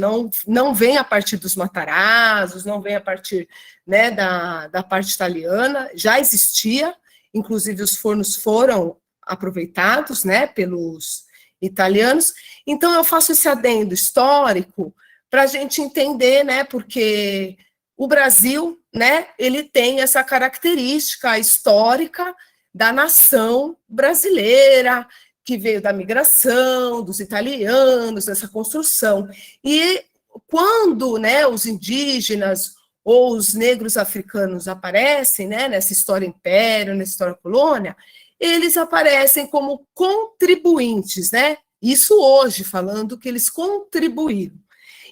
não vem a partir dos Matarazos, não vem a partir, né, da parte italiana, já existia, inclusive os fornos foram aproveitados, né, pelos italianos. Então, eu faço esse adendo histórico para a gente entender, né, porque o Brasil, né, ele tem essa característica histórica da nação brasileira, que veio da migração, dos italianos, dessa construção. E quando, né, os indígenas ou os negros africanos aparecem, né, nessa história império, nessa história colônia, eles aparecem como contribuintes, né? Isso hoje, falando que eles contribuíram.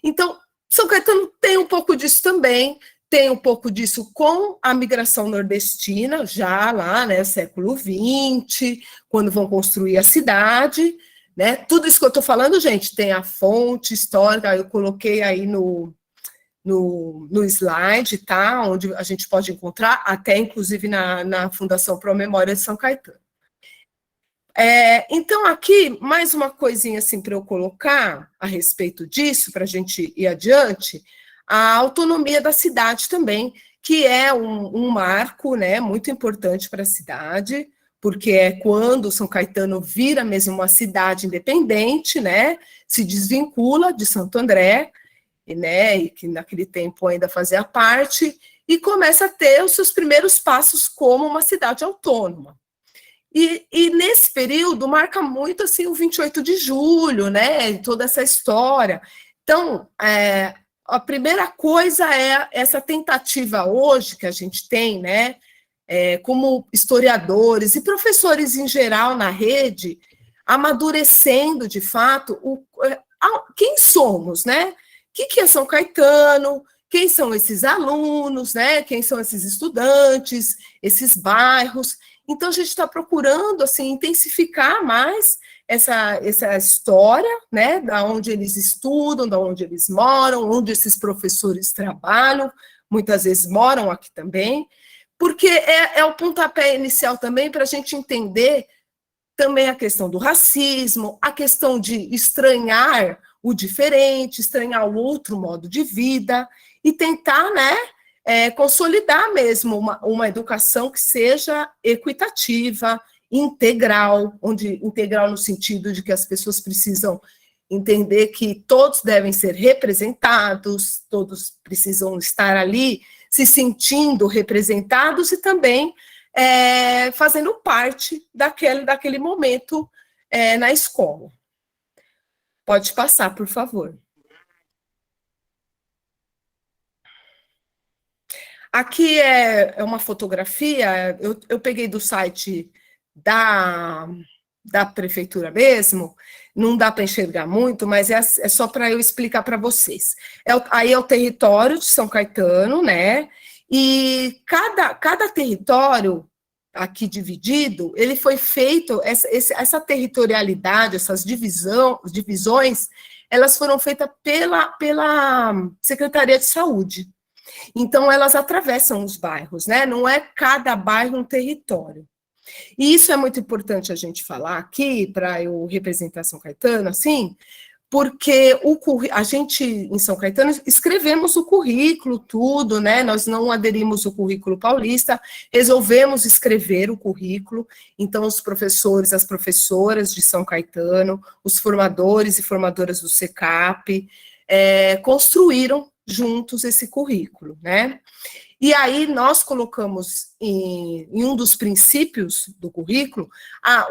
Então, São Caetano tem um pouco disso também, tem um pouco disso com a migração nordestina, já lá, né, século XX, quando vão construir a cidade, né? Tudo isso que eu estou falando, gente, tem a fonte histórica, eu coloquei aí no slide, tá? Onde a gente pode encontrar, até inclusive na Fundação Pro Memória de São Caetano. Então, aqui, mais uma coisinha assim para eu colocar a respeito disso, para a gente ir adiante, a autonomia da cidade também, que é um marco, né, muito importante para a cidade, porque é quando São Caetano vira mesmo uma cidade independente, né, se desvincula de Santo André, né, e que naquele tempo ainda fazia parte, e começa a ter os seus primeiros passos como uma cidade autônoma. E nesse período marca muito assim o 28 de julho, né, toda essa história. Então, a primeira coisa é essa tentativa hoje que a gente tem, né, como historiadores e professores em geral na rede, amadurecendo de fato quem somos, né? O que é São Caetano? Quem são esses alunos, né? Quem são esses estudantes, esses bairros? Então, a gente está procurando, assim, intensificar mais essa história, né, da onde eles estudam, da onde eles moram, onde esses professores trabalham, muitas vezes moram aqui também, porque é o pontapé inicial também para a gente entender também a questão do racismo, a questão de estranhar o diferente, estranhar o outro modo de vida, e tentar, né, consolidar mesmo uma educação que seja equitativa, integral, integral no sentido de que as pessoas precisam entender que todos devem ser representados, todos precisam estar ali se sentindo representados e também fazendo parte daquele momento na escola. Pode passar, por favor. Aqui é uma fotografia, eu peguei do site da prefeitura mesmo, não dá para enxergar muito, mas é só para eu explicar para vocês. Aí é o território de São Caetano, né? E cada território aqui dividido, ele foi feito, essa territorialidade, essas divisões, elas foram feitas pela Secretaria de Saúde. Então, elas atravessam os bairros, né? Não é cada bairro um território. E isso é muito importante a gente falar aqui, para eu representar São Caetano, assim, porque a gente, em São Caetano, escrevemos o currículo, tudo, né? Nós não aderimos ao currículo paulista, resolvemos escrever o currículo, então os professores, as professoras de São Caetano, os formadores e formadoras do SECAP, construíram juntos esse currículo, né? E aí nós colocamos em um dos princípios do currículo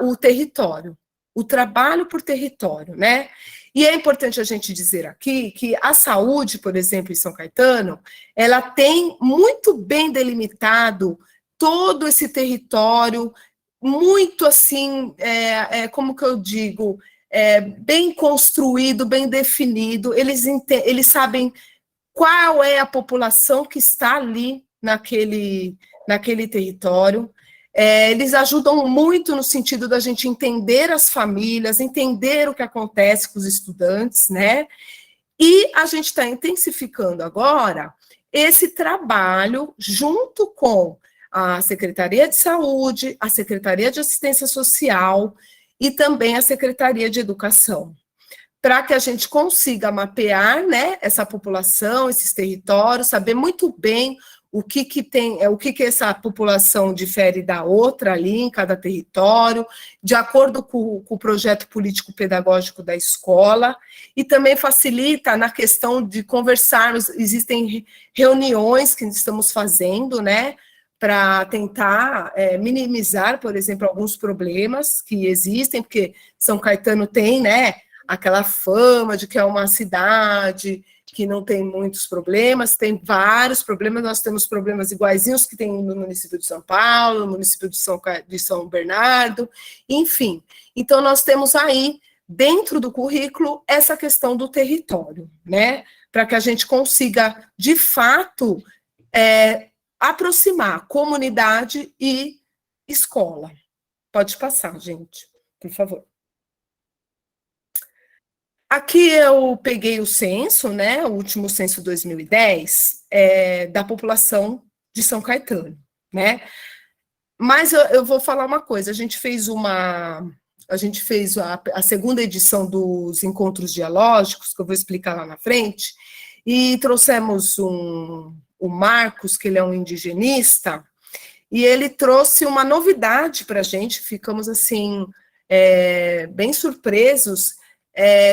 o território, o trabalho por território, né? E é importante a gente dizer aqui que a saúde, por exemplo, em São Caetano, ela tem muito bem delimitado todo esse território, muito assim, como que eu digo, bem construído, bem definido, eles sabem qual é a população que está ali naquele território. Eles ajudam muito no sentido da gente entender as famílias, entender o que acontece com os estudantes, né? E a gente está intensificando agora esse trabalho junto com a Secretaria de Saúde, a Secretaria de Assistência Social e também a Secretaria de Educação, para que a gente consiga mapear, né, essa população, esses territórios, saber muito bem o que essa população difere da outra ali em cada território, de acordo com o projeto político-pedagógico da escola, e também facilita na questão de conversarmos, existem reuniões que estamos fazendo, né, para tentar minimizar, por exemplo, alguns problemas que existem, porque São Caetano tem, né, aquela fama de que é uma cidade que não tem muitos problemas, tem vários problemas, nós temos problemas iguaizinhos que tem no município de São Paulo, no município de São Bernardo, enfim. Então, nós temos aí, dentro do currículo, essa questão do território, né? Para que a gente consiga, de fato, aproximar comunidade e escola. Pode passar, gente, por favor. Aqui eu peguei o censo, né, o último censo 2010, da população de São Caetano, né? Mas eu vou falar uma coisa, a gente fez a segunda edição dos encontros dialógicos, que eu vou explicar lá na frente, e trouxemos o Marcos, que ele é um indigenista, e ele trouxe uma novidade para a gente, ficamos assim, bem surpresos,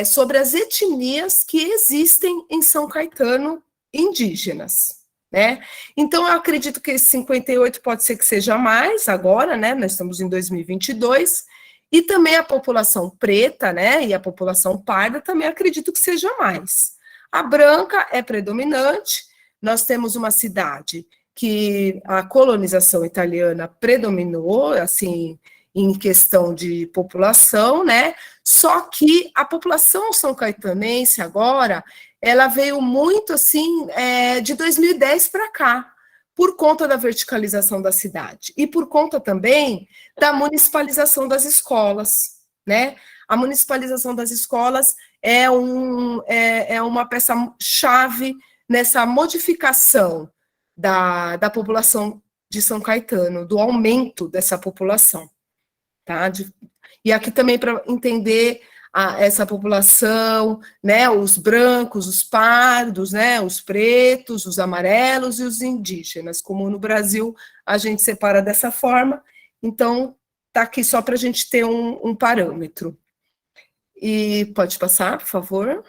sobre as etnias que existem em São Caetano indígenas, né? Então, eu acredito que esse 58 pode ser que seja mais agora, né? Nós estamos em 2022, e também a população preta, né? E a população parda também acredito que seja mais. A branca é predominante, nós temos uma cidade que a colonização italiana predominou, assim, em questão de população, né? Só que a população são-caetanense agora, ela veio muito, assim, de 2010 para cá, por conta da verticalização da cidade, e por conta também da municipalização das escolas, né? a municipalização das escolas é uma peça-chave nessa modificação da população de São Caetano, do aumento dessa população. Tá? E aqui também para entender essa população, né, os brancos, os pardos, né, os pretos, os amarelos e os indígenas, como no Brasil a gente separa dessa forma, então está aqui só para a gente ter um parâmetro. E pode passar, por favor?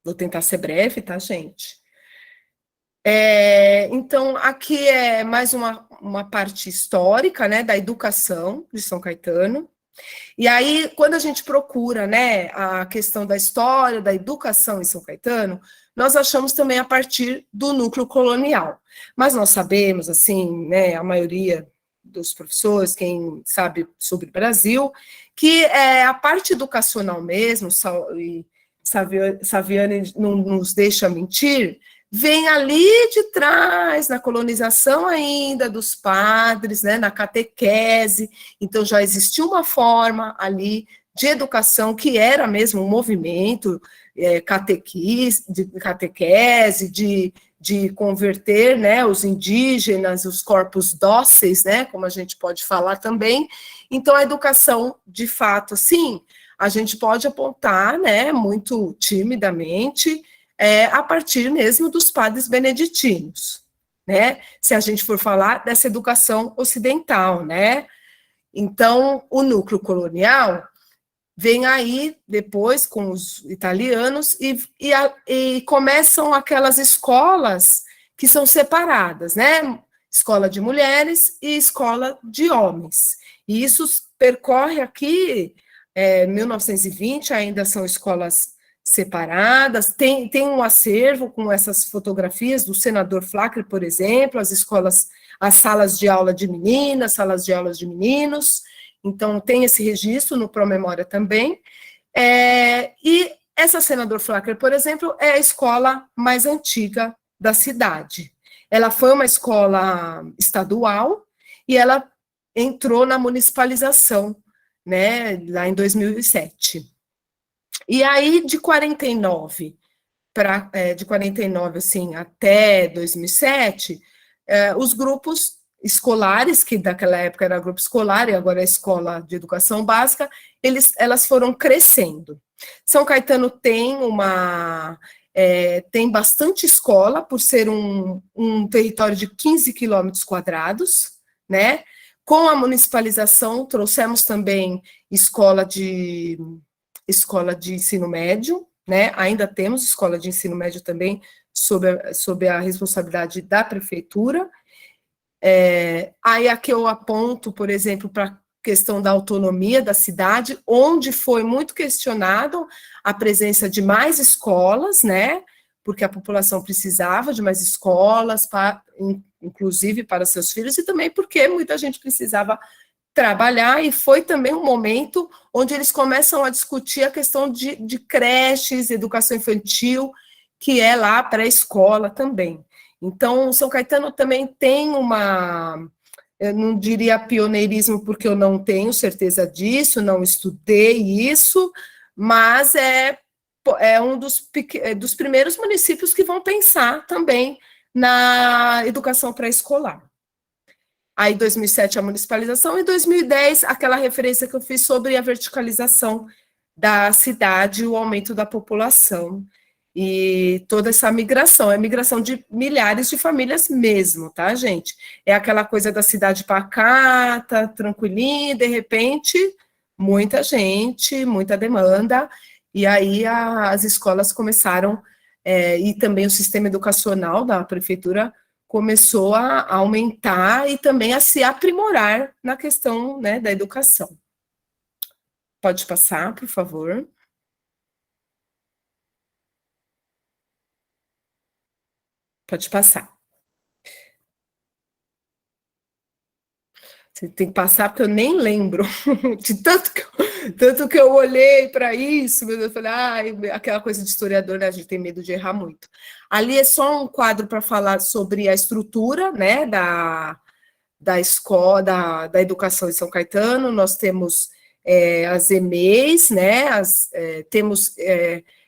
Vou tentar ser breve, tá, gente? Então, aqui é mais uma parte histórica, né, da educação de São Caetano. E aí, quando a gente procura, né, a questão da história, da educação em São Caetano, nós achamos também a partir do núcleo colonial. Mas nós sabemos, assim, né, a maioria dos professores, quem sabe sobre o Brasil, que a parte educacional mesmo, e Saviani não nos deixa mentir, vem ali de trás, na colonização ainda dos padres, né, na catequese, então já existia uma forma ali de educação que era mesmo um movimento catequese, de converter, né, os indígenas, os corpos dóceis, né, como a gente pode falar também. Então, a educação, de fato, sim, a gente pode apontar, né, muito timidamente, a partir mesmo dos padres beneditinos, né, se a gente for falar dessa educação ocidental, né. Então, o núcleo colonial vem aí depois com os italianos e começam aquelas escolas que são separadas, né? Escola de mulheres e escola de homens. E isso percorre aqui, 1920, ainda são escolas separadas, tem um acervo com essas fotografias do senador Flacre, por exemplo, as salas de aula de meninas, salas de aulas de meninos. Então, tem esse registro no Promemória também. E essa senador Flacre, por exemplo, é a escola mais antiga da cidade. Ela foi uma escola estadual e ela entrou na municipalização, né, lá em 2007. E aí, de 49 assim, até 2007, os grupos escolares, que daquela época era grupo escolar e agora é escola de educação básica, elas foram crescendo. São Caetano tem tem bastante escola, por ser um território de 15 quilômetros quadrados, né? Com a municipalização, trouxemos também escola de ensino médio, né? Ainda temos escola de ensino médio também, sob a responsabilidade da prefeitura. Aí aqui eu aponto, por exemplo, para a questão da autonomia da cidade, onde foi muito questionado a presença de mais escolas, né, porque a população precisava de mais escolas, inclusive para seus filhos, e também porque muita gente precisava trabalhar, e foi também um momento onde eles começam a discutir a questão de creches, educação infantil, que é lá pré-escola também. Então, São Caetano também tem eu não diria pioneirismo, porque eu não tenho certeza disso, não estudei isso, mas é um dos primeiros municípios que vão pensar também na educação pré-escolar. Aí, 2007, a municipalização, e 2010, aquela referência que eu fiz sobre a verticalização da cidade, o aumento da população, e toda essa migração, é migração de milhares de famílias mesmo, tá, gente? É aquela coisa da cidade pacata, tranquilinha, e de repente, muita gente, muita demanda, e aí as escolas começaram, e também o sistema educacional da prefeitura começou a aumentar e também a se aprimorar na questão, né, da educação. Pode passar, por favor. Pode passar. Você tem que passar, porque eu nem lembro, de tanto que eu olhei para isso, meu Deus, eu falei, aquela coisa de historiador, né, a gente tem medo de errar muito. Ali é só um quadro para falar sobre a estrutura, né, da escola, da educação em São Caetano. Nós temos as EMEIs, né, temos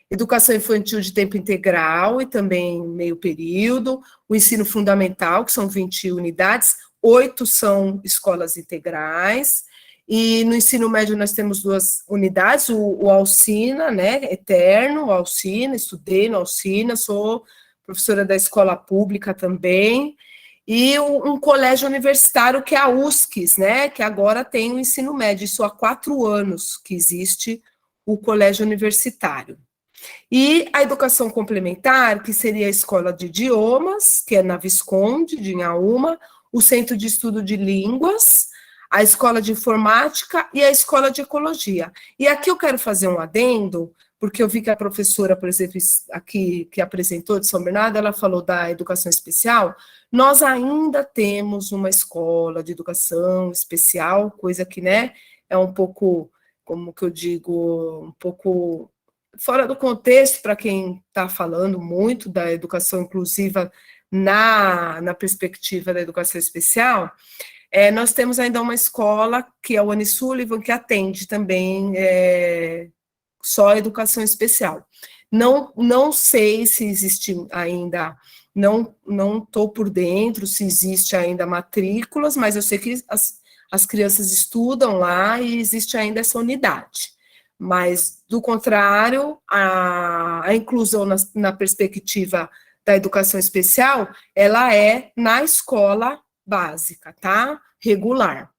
educação infantil de tempo integral e também meio período, o ensino fundamental, que são 20 unidades, 8 são escolas integrais, e no ensino médio nós temos 2 unidades, o Alsina, né, eterno, o Alsina, estudei no Alsina, sou professora da escola pública também, e um colégio universitário que é a USCS, né, que agora tem o ensino médio, isso há 4 anos que existe o colégio universitário. E a educação complementar, que seria a escola de idiomas, que é na Visconde, de Inhaúma, o Centro de Estudo de Línguas, a escola de informática e a escola de ecologia. E aqui eu quero fazer um adendo, porque eu vi que a professora, por exemplo, aqui que apresentou de São Bernardo, ela falou da educação especial. Nós ainda temos uma escola de educação especial, coisa que, né, é um pouco, como que eu digo, um pouco fora do contexto para quem está falando muito da educação inclusiva na perspectiva da educação especial. Nós temos ainda uma escola, que é o Annie Sullivan, que atende também só educação especial. Não sei se existe ainda, não estou por dentro se existe ainda matrículas, mas eu sei que as crianças estudam lá e existe ainda essa unidade. Mas, do contrário, a inclusão na perspectiva da educação especial, ela é na escola básica, tá? Regular.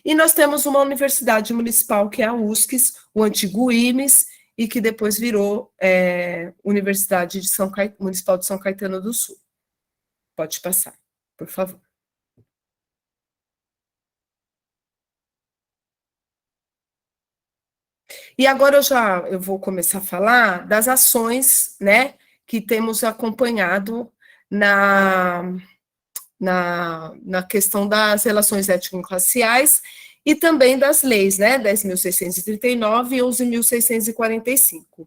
E nós temos uma universidade municipal, que é a USCS, o antigo IMES, e que depois virou Universidade Municipal de São Caetano do Sul. Pode passar, por favor. E agora eu vou começar a falar das ações, né, que temos acompanhado na questão das relações étnico-raciais e também das leis, né, 10.639 e 11.645.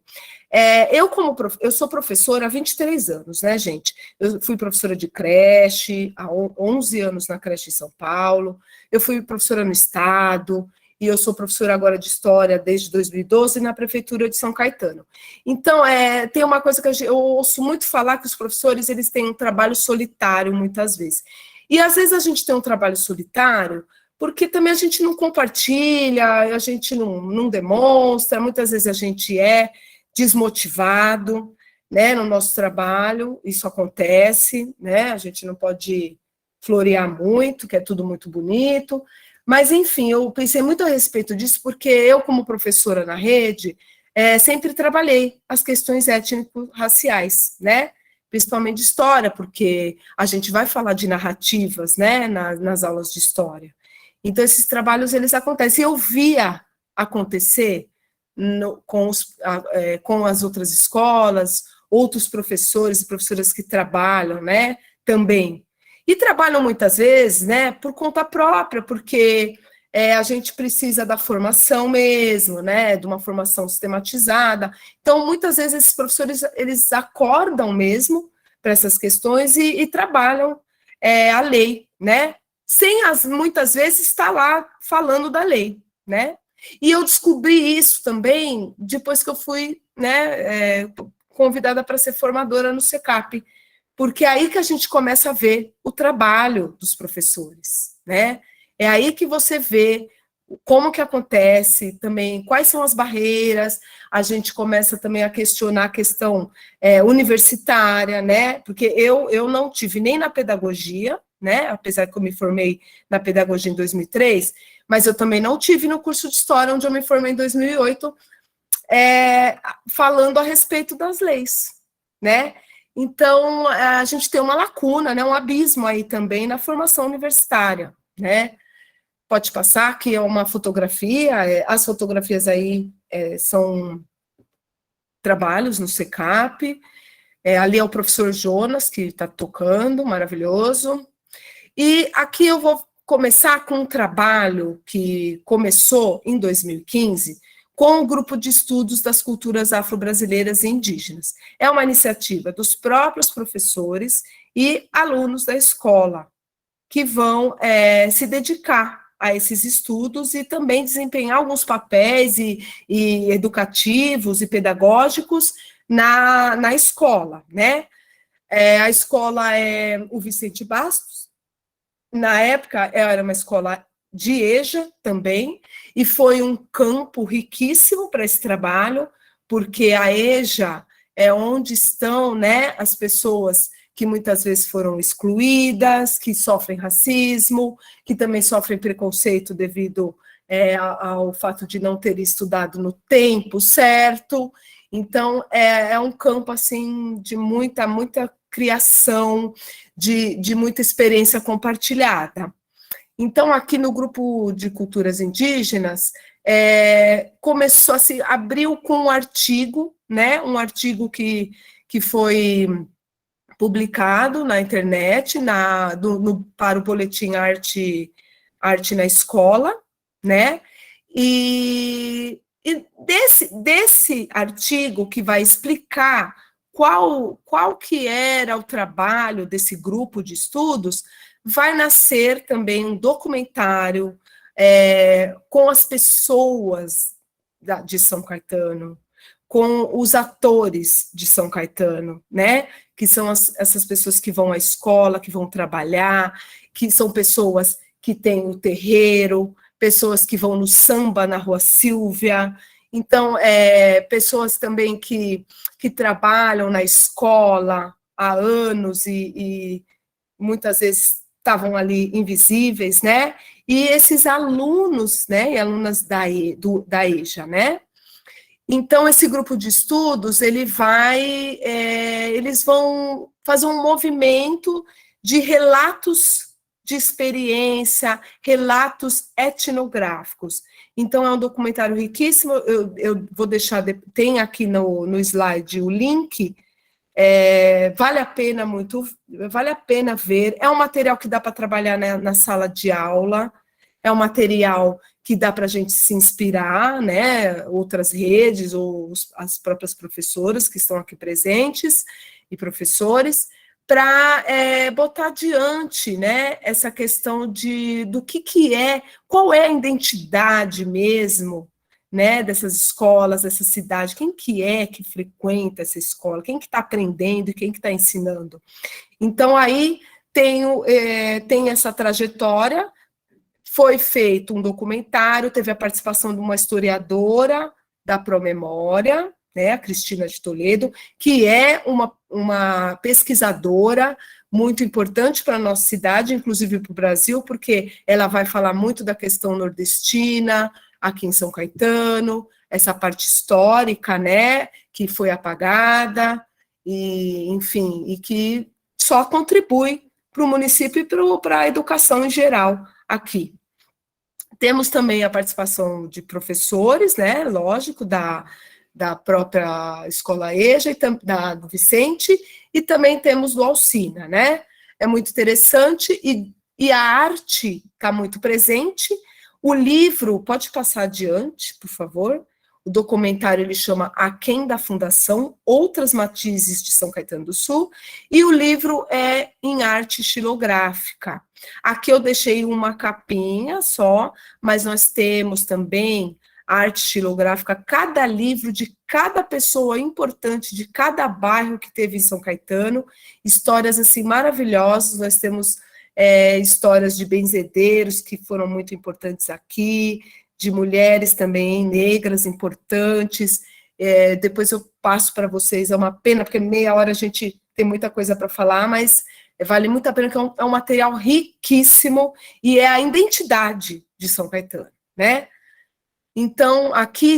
Eu sou professora há 23 anos, né, gente? Eu fui professora de creche, há 11 anos na creche em São Paulo, eu fui professora no Estado, e eu sou professora agora de História desde 2012 na Prefeitura de São Caetano. Então, tem uma coisa que eu ouço muito falar, que os professores eles têm um trabalho solitário, muitas vezes. E, às vezes, a gente tem um trabalho solitário porque também a gente não compartilha, a gente não demonstra, muitas vezes a gente é desmotivado, né, no nosso trabalho, isso acontece, né, a gente não pode florear muito, que é tudo muito bonito. Mas, enfim, eu pensei muito a respeito disso, porque eu, como professora na rede, sempre trabalhei as questões étnico-raciais, né? Principalmente de história, porque a gente vai falar de narrativas, né, nas aulas de história. Então, esses trabalhos, eles acontecem. Eu via acontecer com as outras escolas, outros professores e professoras que trabalham, né, também. E trabalham muitas vezes, né, por conta própria, porque a gente precisa da formação mesmo, né, de uma formação sistematizada. Então, muitas vezes, esses professores, eles acordam mesmo para essas questões e trabalham a lei, né, sem muitas vezes estar lá falando da lei, né. E eu descobri isso também depois que eu fui, né, convidada para ser formadora no CECAP, porque é aí que a gente começa a ver o trabalho dos professores, né? É aí que você vê como que acontece também, quais são as barreiras, a gente começa também a questionar a questão universitária, né? Porque eu não tive nem na pedagogia, né? Apesar que eu me formei na pedagogia em 2003, mas eu também não tive no curso de História, onde eu me formei em 2008, falando a respeito das leis, né? Então, a gente tem uma lacuna, né, um abismo aí também na formação universitária, né? Pode passar, que é uma fotografia, as fotografias aí são trabalhos no CECAP, ali é o professor Jonas, que está tocando, maravilhoso. E aqui eu vou começar com um trabalho que começou em 2015, com o Grupo de Estudos das Culturas Afro-Brasileiras e Indígenas. É uma iniciativa dos próprios professores e alunos da escola, que vão se dedicar a esses estudos e também desempenhar alguns papéis e educativos e pedagógicos na escola, né? A escola é o Vicente Bastos, na época era uma escola de EJA também, e foi um campo riquíssimo para esse trabalho, porque a EJA é onde estão, né, as pessoas que muitas vezes foram excluídas, que sofrem racismo, que também sofrem preconceito devido ao fato de não ter estudado no tempo certo. Então, é um campo, assim, de muita criação, de muita experiência compartilhada. Então, aqui no grupo de culturas indígenas, começou a se abriu com um artigo, né? Um artigo que foi publicado na internet, para o boletim Arte na Escola, né? E desse artigo que vai explicar qual que era o trabalho desse grupo de estudos, vai nascer também um documentário com as pessoas de São Caetano, com os atores de São Caetano, né? Que são essas pessoas que vão à escola, que vão trabalhar, que são pessoas que têm o terreiro, pessoas que vão no samba na Rua Silvia. Então, pessoas também que trabalham na escola há anos e muitas vezes estavam ali invisíveis, né? E esses alunos, né, e alunas da EJA, né? Então, esse grupo de estudos, eles vão fazer um movimento de relatos de experiência, relatos etnográficos. Então, é um documentário riquíssimo, eu vou deixar, tem aqui no slide o link, vale a pena ver, é um material que dá para trabalhar na sala de aula, é um material que dá para a gente se inspirar, né, outras redes, ou as próprias professoras que estão aqui presentes, e professores, para botar adiante, né, essa questão do que é, qual é a identidade mesmo, né, dessas escolas, dessa cidade, quem que frequenta essa escola, quem que está aprendendo e quem que está ensinando. Então, aí tem essa trajetória, foi feito um documentário, teve a participação de uma historiadora da Promemória, né, a Cristina de Toledo, que é uma pesquisadora muito importante para a nossa cidade, inclusive para o Brasil, porque ela vai falar muito da questão nordestina, aqui em São Caetano, essa parte histórica, né, que foi apagada, e, enfim, e que só contribui para o município e para a educação em geral aqui. Temos também a participação de professores, né, lógico, da própria Escola EJA, do Vicente, e também temos do Alcina, né? É muito interessante, e a arte está muito presente. O livro, pode passar adiante, por favor. O documentário, ele chama Aquém da Fundação, Outras Matizes de São Caetano do Sul, e o livro é em arte estilográfica. Aqui eu deixei uma capinha só, mas nós temos também a arte estilográfica, cada livro de cada pessoa importante, de cada bairro que teve em São Caetano, histórias assim maravilhosas. Nós temos histórias de benzedeiros que foram muito importantes aqui, de mulheres também negras importantes. Depois eu passo para vocês, é uma pena, porque meia hora a gente tem muita coisa para falar, mas vale muito a pena, que é um material riquíssimo, e é a identidade de São Caetano, né? Então, aqui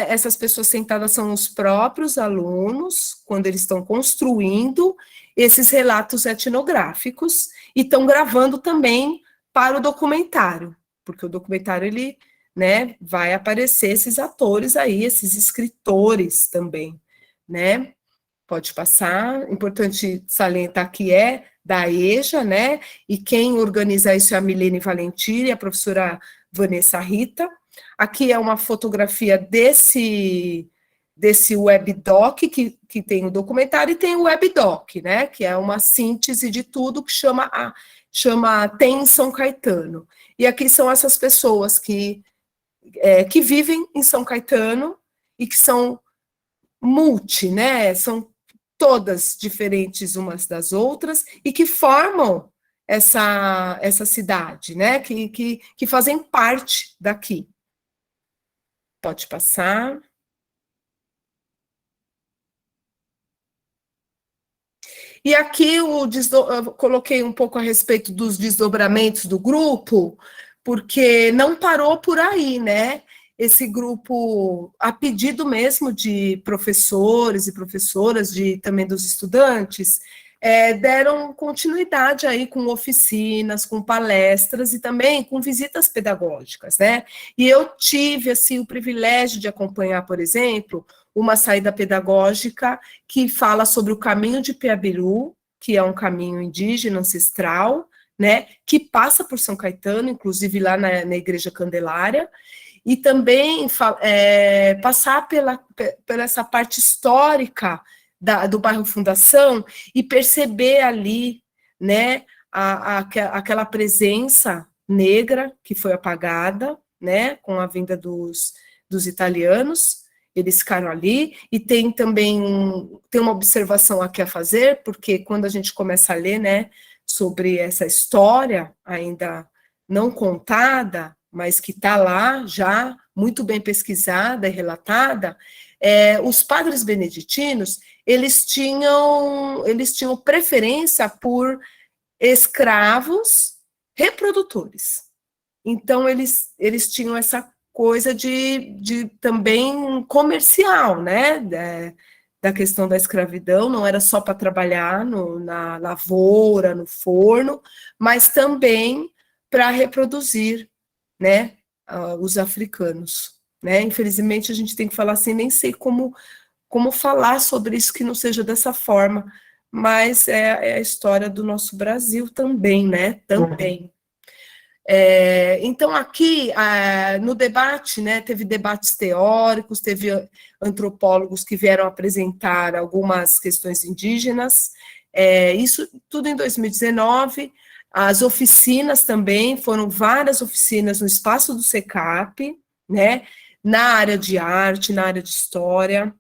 essas pessoas sentadas são os próprios alunos, quando eles estão construindo esses relatos etnográficos, e estão gravando também para o documentário, porque o documentário, ele, né, vai aparecer esses atores aí, esses escritores também, né? Pode passar, importante salientar que é da EJA, né, e quem organiza isso é a Milene Valentim e a professora Vanessa Rita. Aqui é uma fotografia desse webdoc, que tem o documentário, e tem o webdoc, né, que é uma síntese de tudo, que chama Tem em São Caetano. E aqui são essas pessoas que vivem em São Caetano e que são né? São todas diferentes umas das outras e que formam essa cidade, né? Que fazem parte daqui. Pode passar. E aqui eu coloquei um pouco a respeito dos desdobramentos do grupo, porque não parou por aí, né? Esse grupo, a pedido mesmo de professores e professoras, também dos estudantes, deram continuidade aí com oficinas, com palestras e também com visitas pedagógicas, né? E eu tive, assim, o privilégio de acompanhar, por exemplo, uma saída pedagógica que fala sobre o caminho de Piabiru, que é um caminho indígena ancestral, né, que passa por São Caetano, inclusive lá na Igreja Candelária, e também passar pela essa parte histórica do bairro Fundação e perceber ali, né, aquela presença negra que foi apagada, né, com a vinda dos italianos. Eles ficaram ali, e tem também uma observação aqui a fazer, porque quando a gente começa a ler, né, sobre essa história ainda não contada, mas que está lá já, muito bem pesquisada e relatada, os padres beneditinos, eles tinham preferência por escravos reprodutores. Então, eles tinham essa coisa de também comercial, né, da questão da escravidão, não era só para trabalhar na lavoura, no forno, mas também para reproduzir, né, os africanos, né. Infelizmente, a gente tem que falar assim, nem sei como falar sobre isso que não seja dessa forma, mas é a história do nosso Brasil também, né, também. Então, aqui, no debate, né, teve debates teóricos, teve antropólogos que vieram apresentar algumas questões indígenas, isso tudo em 2019, as oficinas também, foram várias oficinas no espaço do SECAP, né, na área de arte, na área de história.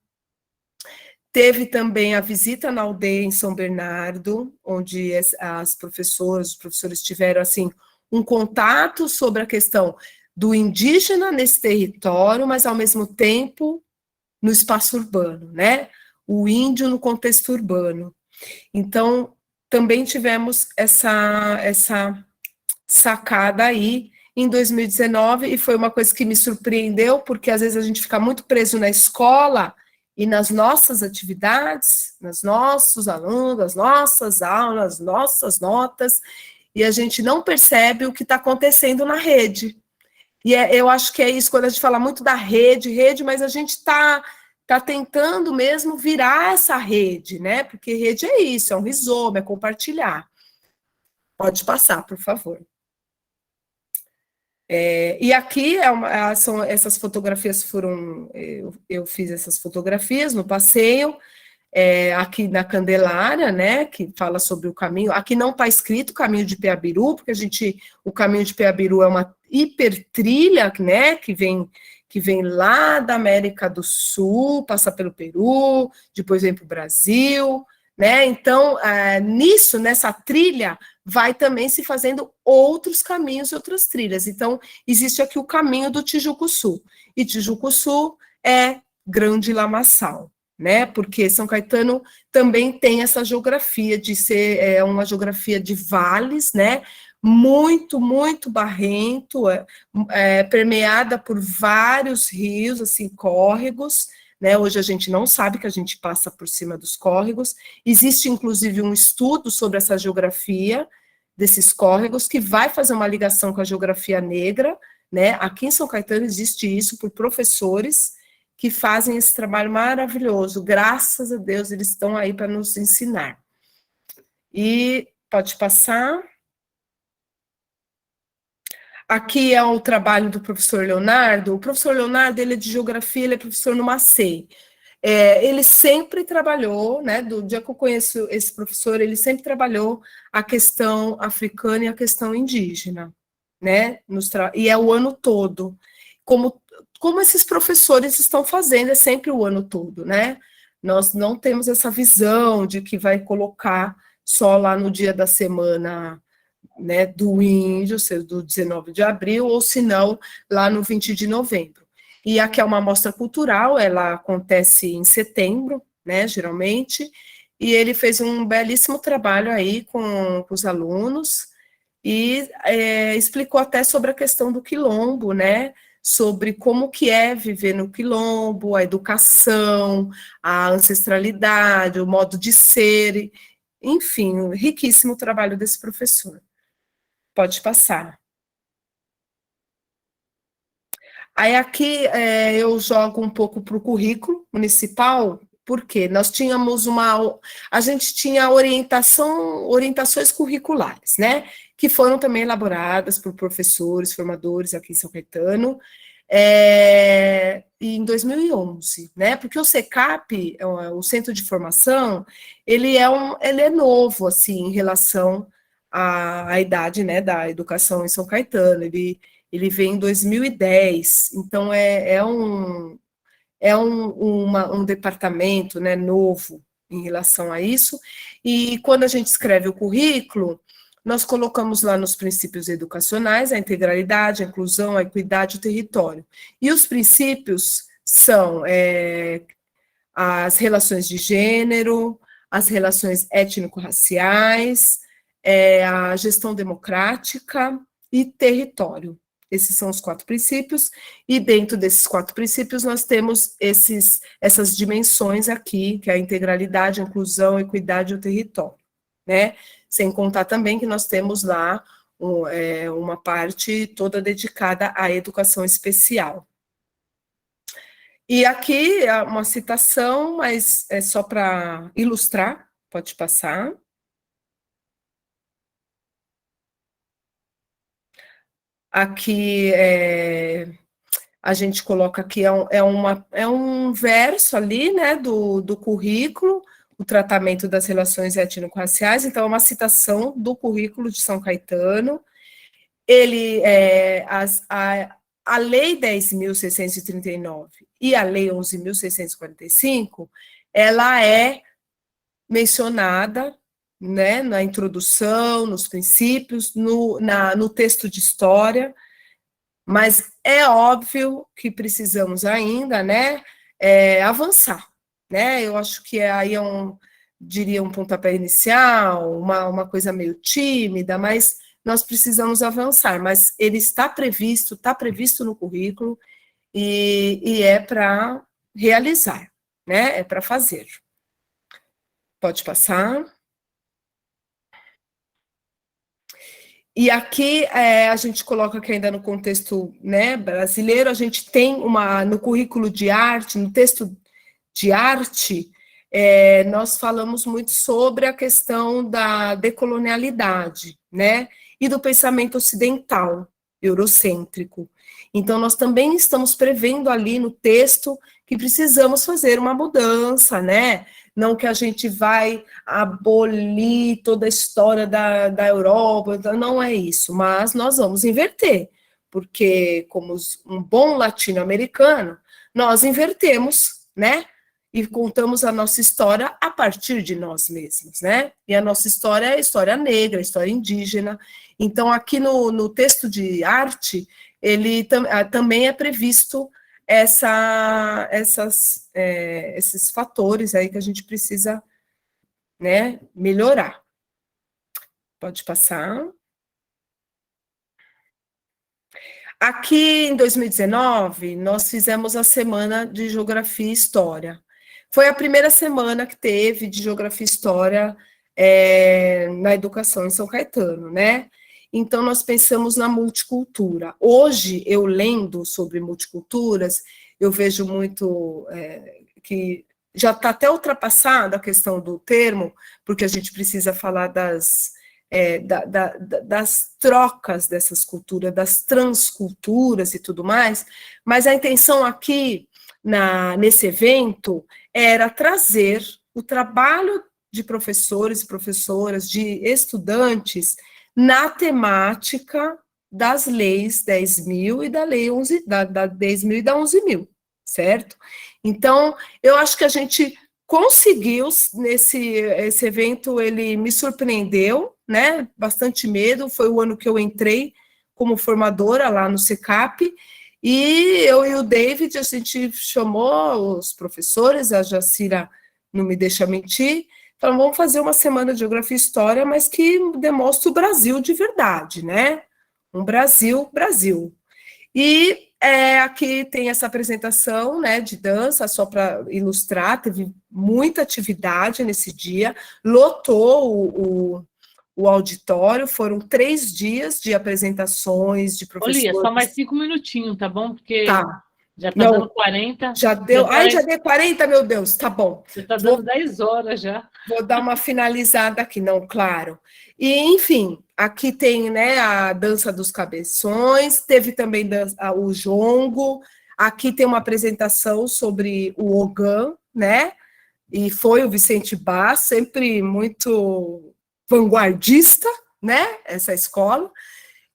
Teve também a visita na aldeia em São Bernardo, onde os professores tiveram, assim, um contato sobre a questão do indígena nesse território, mas, ao mesmo tempo, no espaço urbano, né? O índio no contexto urbano. Então, também tivemos essa sacada aí em 2019, e foi uma coisa que me surpreendeu, porque, às vezes, a gente fica muito preso na escola e nas nossas atividades, nos nossos alunos, nas nossas aulas, nossas notas, e a gente não percebe o que está acontecendo na rede. E eu acho que é isso, quando a gente fala muito da rede, mas a gente está tentando mesmo virar essa rede, né? Porque rede é isso, é um rizoma, é compartilhar. Pode passar, por favor. E aqui, são essas fotografias eu fiz essas fotografias no passeio, aqui na Candelária, né, que fala sobre o caminho. Aqui não está escrito o caminho de Piabiru, porque o caminho de Piabiru é uma hipertrilha, né, que vem lá da América do Sul, passa pelo Peru, depois vem para o Brasil, né? Então, nessa trilha, vai também se fazendo outros caminhos e outras trilhas. Então, existe aqui o caminho do Tijucuçu, e Tijucuçu é Grande Lamaçal, né? Porque São Caetano também tem essa geografia de ser uma geografia de vales, né? Muito, muito barrento, permeada por vários rios, assim, córregos, né? Hoje a gente não sabe que a gente passa por cima dos córregos. Existe, inclusive, um estudo sobre essa geografia desses córregos, que vai fazer uma ligação com a geografia negra, né? Aqui em São Caetano existe isso, por professores que fazem esse trabalho maravilhoso. Graças a Deus, eles estão aí para nos ensinar. E pode passar. Aqui é o trabalho do professor Leonardo. O professor Leonardo, ele é de geografia, ele é professor no Macei. ele sempre trabalhou, né, do dia que eu conheço esse professor, ele sempre trabalhou a questão africana e a questão indígena, né, e é o ano todo, como esses professores estão fazendo, é sempre o ano todo, né, nós não temos essa visão de que vai colocar só lá no dia da semana, né, do índio, seja do 19 de abril, ou se não, lá no 20 de novembro. E aqui é uma mostra cultural, ela acontece em setembro, né, geralmente, e ele fez um belíssimo trabalho aí com os alunos, e explicou até sobre a questão do quilombo, né, sobre como que é viver no quilombo, a educação, a ancestralidade, o modo de ser, enfim, um riquíssimo trabalho desse professor. Pode passar. Aí aqui eu jogo um pouco para o currículo municipal, porque nós tínhamos a gente tinha orientações curriculares, né, que foram também elaboradas por professores, formadores aqui em São Caetano, em 2011, né, porque o CECAP, o Centro de Formação, ele é novo, assim, em relação à idade, né, da educação em São Caetano, ele veio em 2010, então um departamento, né, novo em relação a isso, e quando a gente escreve o currículo, nós colocamos lá nos princípios educacionais a integralidade, a inclusão, a equidade e o território. E os princípios são as relações de gênero, as relações étnico-raciais, a gestão democrática e território. Esses são os 4 princípios, e dentro desses 4 princípios nós temos essas dimensões aqui, que é a integralidade, a inclusão, a equidade e o território, né? Sem contar também que nós temos lá uma parte toda dedicada à educação especial. E aqui é uma citação, mas é só para ilustrar, pode passar. Aqui a gente coloca aqui, é um verso ali, né, do currículo, o tratamento das relações étnico-raciais, então é uma citação do currículo de São Caetano. A Lei 10.639 e a Lei 11.645, ela é mencionada, né, na introdução, nos princípios, no texto de história, mas é óbvio que precisamos ainda, né, avançar, né, eu acho que aí diria um pontapé inicial, uma coisa meio tímida, mas nós precisamos avançar, mas ele está previsto no currículo, e é para realizar, né, é para fazer. Pode passar. E aqui a gente coloca que ainda no contexto, né, brasileiro, a gente tem no currículo de arte, no texto de arte, nós falamos muito sobre a questão da decolonialidade, né, e do pensamento ocidental, eurocêntrico. Então, nós também estamos prevendo ali no texto que precisamos fazer uma mudança, né, não que a gente vai abolir toda a história da Europa, não é isso, mas nós vamos inverter, porque como um bom latino-americano, nós invertemos, né, e contamos a nossa história a partir de nós mesmos, né, e a nossa história é a história negra, a história indígena. Então, aqui no texto de arte, ele também é previsto esses fatores aí que a gente precisa, né, melhorar. Pode passar. Aqui, em 2019, nós fizemos a Semana de Geografia e História. Foi a primeira semana que teve de Geografia e História na educação em São Caetano, né? Então, nós pensamos na multicultura. Hoje, eu lendo sobre multiculturas, eu vejo muito que já está até ultrapassada a questão do termo, porque a gente precisa falar das trocas dessas culturas, das transculturas e tudo mais, mas a intenção aqui, nesse evento, era trazer o trabalho de professores e professoras, de estudantes, na temática das leis 10.000 e da lei 11, da 10.000 e da 11.000, certo? Então, eu acho que a gente conseguiu, esse evento, ele me surpreendeu, né? Bastante medo, foi o ano que eu entrei como formadora lá no CECAP, e eu e o David, a gente chamou os professores, a Jacira não me deixa mentir, falamos, vamos fazer uma semana de Geografia e História, mas que demonstre o Brasil de verdade, né? Um Brasil. E aqui tem essa apresentação, né, de dança, só para ilustrar, teve muita atividade nesse dia, lotou o auditório, foram 3 dias de apresentações de professores. Olha, só mais 5 minutinhos, tá bom? Porque já está Não, dando 40. Já deu. Já dei 40, meu Deus, tá bom. Você está dando 10 horas já. Vou dar uma finalizada aqui, não, claro. E, enfim, aqui tem, né, a dança dos cabeções, teve também o jongo, aqui tem uma apresentação sobre o Ogã, né? E foi o Vicente Bá, sempre muito vanguardista, né? Essa escola.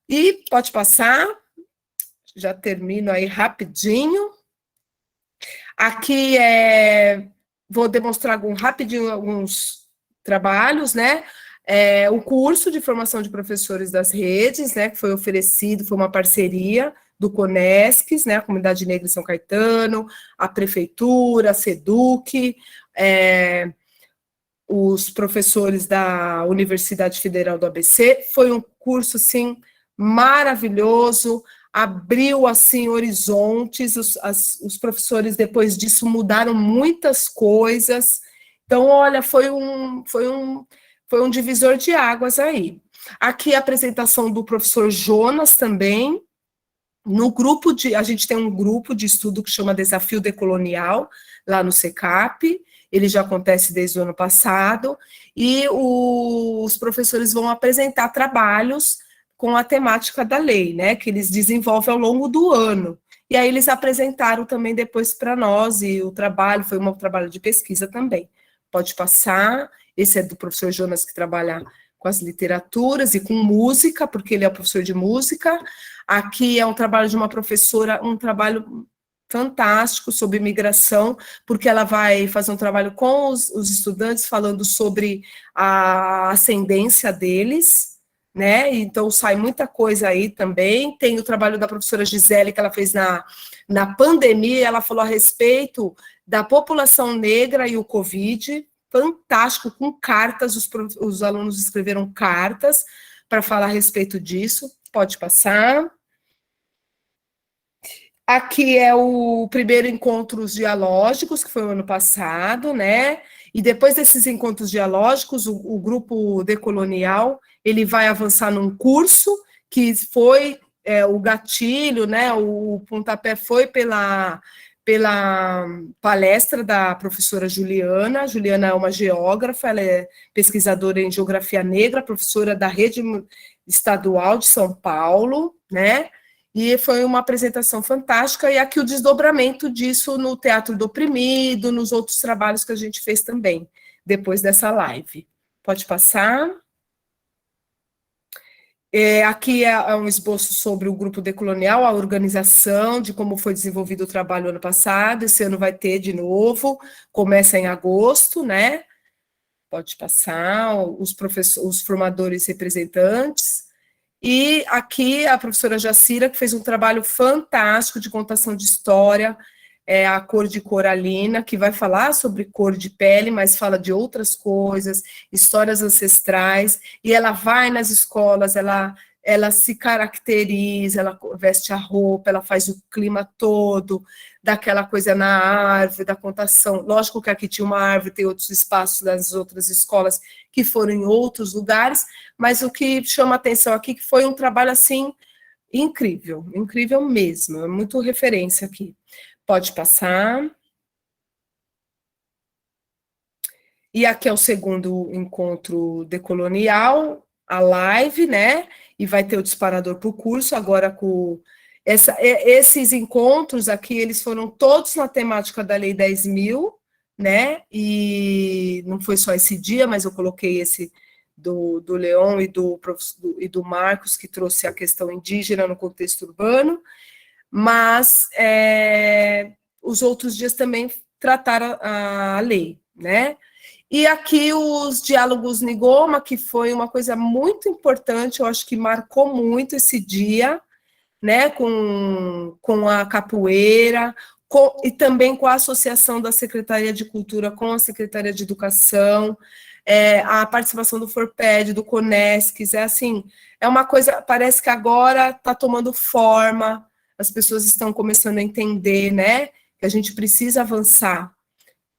E pode passar, já termino aí rapidinho. Aqui vou demonstrar rapidinho alguns trabalhos, né? O curso de formação de professores das redes, né? Que foi oferecido, foi uma parceria do Conesc, né? A Comunidade Negra de São Caetano, a Prefeitura, a SEDUC, os professores da Universidade Federal do ABC. Foi um curso, assim, maravilhoso, abriu, assim, horizontes, os professores, depois disso, mudaram muitas coisas. Então, olha, foi um divisor de águas aí. Aqui a apresentação do professor Jonas também, a gente tem um grupo de estudo que chama Desafio Decolonial, lá no CECAP, ele já acontece desde o ano passado, e os professores vão apresentar trabalhos com a temática da lei, né, que eles desenvolvem ao longo do ano. E aí eles apresentaram também depois para nós, e o trabalho foi um trabalho de pesquisa também. Pode passar, esse é do professor Jonas, que trabalha com as literaturas e com música, porque ele é professor de música. Aqui é um trabalho de uma professora, um trabalho fantástico sobre migração, porque ela vai fazer um trabalho com os estudantes, falando sobre a ascendência deles, né? Então sai muita coisa aí também. Tem o trabalho da professora Gisele, que ela fez na pandemia, ela falou a respeito da população negra e o Covid, fantástico, com cartas, os alunos escreveram cartas para falar a respeito disso. Pode passar. Aqui é o primeiro Encontros Dialógicos, que foi o ano passado, né? E depois desses encontros dialógicos, o grupo decolonial, ele vai avançar num curso que foi o gatilho, né? O pontapé foi pela palestra da professora Juliana. Juliana é uma geógrafa, ela é pesquisadora em geografia negra, professora da rede estadual de São Paulo, né? E foi uma apresentação fantástica, e aqui o desdobramento disso no Teatro do Oprimido, nos outros trabalhos que a gente fez também, depois dessa live. Pode passar. Aqui é um esboço sobre o grupo decolonial, a organização, de como foi desenvolvido o trabalho ano passado, esse ano vai ter de novo, começa em agosto, né? Pode passar, os formadores representantes. E aqui a professora Jacira, que fez um trabalho fantástico de contação de história, a cor de coralina, que vai falar sobre cor de pele, mas fala de outras coisas, histórias ancestrais, e ela vai nas escolas, ela se caracteriza, ela veste a roupa, ela faz o clima todo, daquela coisa na árvore, da contação. Lógico que aqui tinha uma árvore, tem outros espaços das outras escolas que foram em outros lugares, mas o que chama atenção aqui que foi um trabalho, assim, incrível, incrível mesmo, é muito referência aqui. Pode passar. E aqui é o segundo encontro decolonial, a live, né? E vai ter o disparador para o curso, agora com esses encontros aqui, eles foram todos na temática da Lei 10.000, né? E não foi só esse dia, mas eu coloquei esse do Leon e do Marcos, que trouxe a questão indígena no contexto urbano, mas os outros dias também trataram a lei, né? E aqui os diálogos Ngoma, que foi uma coisa muito importante, eu acho que marcou muito esse dia, né, com a capoeira, e também com a associação da Secretaria de Cultura com a Secretaria de Educação, a participação do Forped, do Conesc, assim, é uma coisa, parece que agora está tomando forma, as pessoas estão começando a entender, né, que a gente precisa avançar.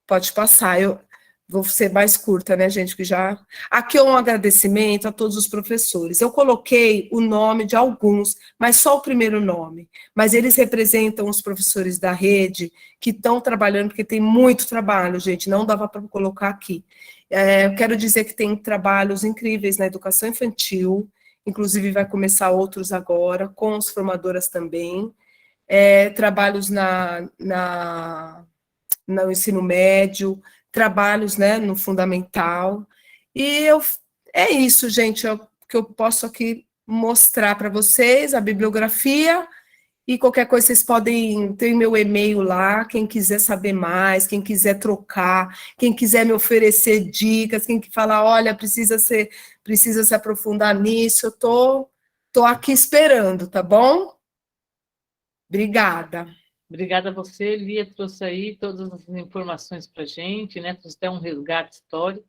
Pode passar, eu vou ser mais curta, né, gente, que já... Aqui é um agradecimento a todos os professores. Eu coloquei o nome de alguns, mas só o primeiro nome. Mas eles representam os professores da rede que estão trabalhando, porque tem muito trabalho, gente, não dava para colocar aqui. Eu quero dizer que tem trabalhos incríveis na educação infantil, inclusive vai começar outros agora, com as formadoras também, trabalhos no ensino médio, trabalhos, né, no fundamental, e é isso, gente, que eu posso aqui mostrar para vocês, a bibliografia, e qualquer coisa vocês podem ter meu e-mail lá, quem quiser saber mais, quem quiser trocar, quem quiser me oferecer dicas, quem que falar, olha, precisa se aprofundar nisso, eu tô aqui esperando, tá bom? Obrigada. Obrigada a você, Lia, trouxe aí todas as informações para a gente, né? Trouxe até um resgate histórico.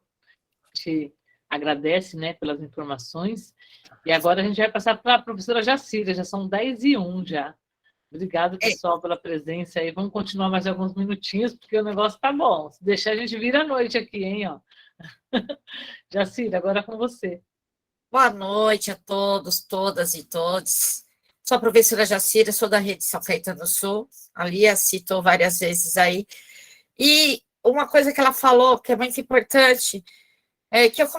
A gente agradece, né, pelas informações. E agora a gente vai passar para a professora Jacira, já são 10h01 já. Obrigada, pessoal, pela presença aí. Vamos continuar mais alguns minutinhos, porque o negócio tá bom. Se deixar, a gente vira a noite aqui, hein? Ó. Jacira, agora é com você. Boa noite a todos, todas e todos. Sou a professora Jacira, sou da Rede São Caetano do Sul, a Lia citou várias vezes aí. E uma coisa que ela falou, que é muito importante, é que eu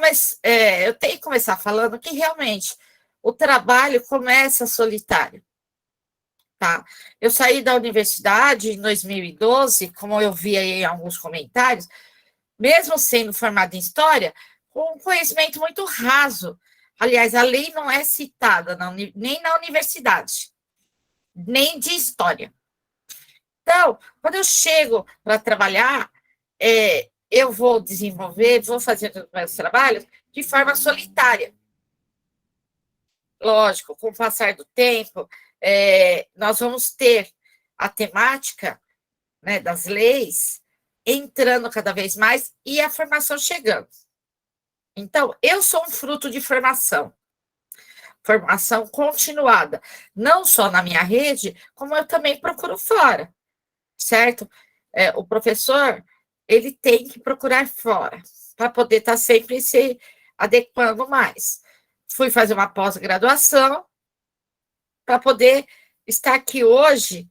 tenho que começar falando que realmente o trabalho começa solitário. Tá? Eu saí da universidade em 2012, como eu vi aí em alguns comentários, mesmo sendo formada em História, com um conhecimento muito raso. Aliás, a lei não é citada nem na universidade, nem de História. Então, quando eu chego para trabalhar, eu vou fazer os meus trabalhos de forma solitária. Lógico, com o passar do tempo, nós vamos ter a temática, né, das leis entrando cada vez mais e a formação chegando. Então, eu sou um fruto de formação continuada, não só na minha rede, como eu também procuro fora, certo? O professor, ele tem que procurar fora, para poder estar sempre se adequando mais. Fui fazer uma pós-graduação, para poder estar aqui hoje,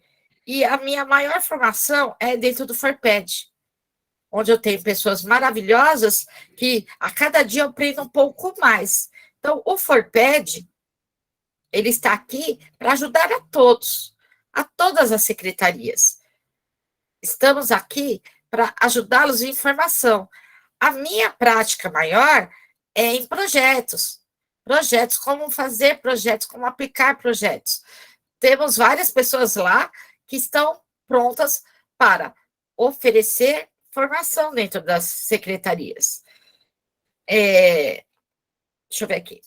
e a minha maior formação é dentro do Forped, onde eu tenho pessoas maravilhosas que a cada dia eu aprendo um pouco mais. Então, o Forped, ele está aqui para ajudar a todas as secretarias. Estamos aqui para ajudá-los em informação. A minha prática maior é em projetos, como fazer projetos, como aplicar projetos. Temos várias pessoas lá que estão prontas para oferecer formação dentro das secretarias. Deixa eu ver aqui.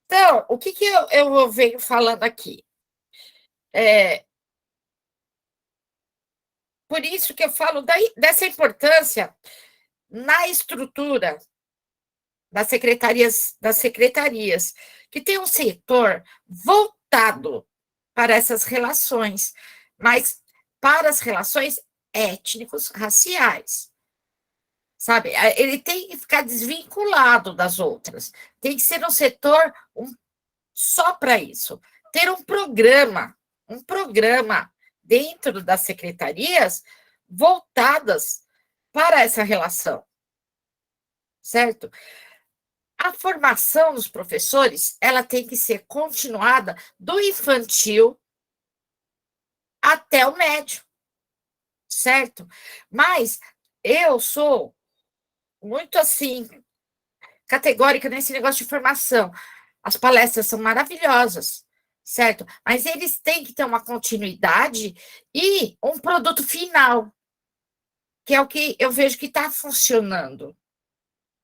Então, o que eu venho falando aqui? Por isso que eu falo dessa importância na estrutura das secretarias, que tem um setor voltado para essas relações, mas para as relações étnicos, raciais, sabe? Ele tem que ficar desvinculado das outras, tem que ser um setor só para isso, ter um programa dentro das secretarias voltadas para essa relação, certo? A formação dos professores, ela tem que ser continuada do infantil até o médio, certo? Mas eu sou muito, assim, categórica nesse negócio de formação. As palestras são maravilhosas, certo? Mas eles têm que ter uma continuidade e um produto final, que é o que eu vejo que está funcionando,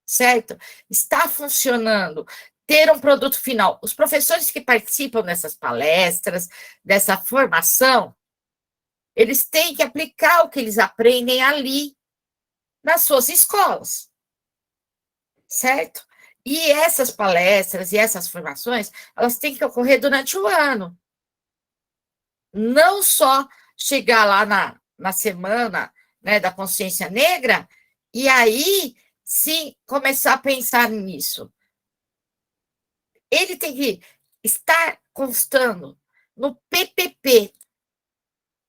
certo? Está funcionando. Ter um produto final. Os professores que participam dessas palestras, dessa formação, eles têm que aplicar o que eles aprendem ali, nas suas escolas, certo? E essas palestras e essas formações, elas têm que ocorrer durante o ano. Não só chegar lá na semana, né, da consciência negra, e aí, sim, começar a pensar nisso. Ele tem que estar constando no PPP.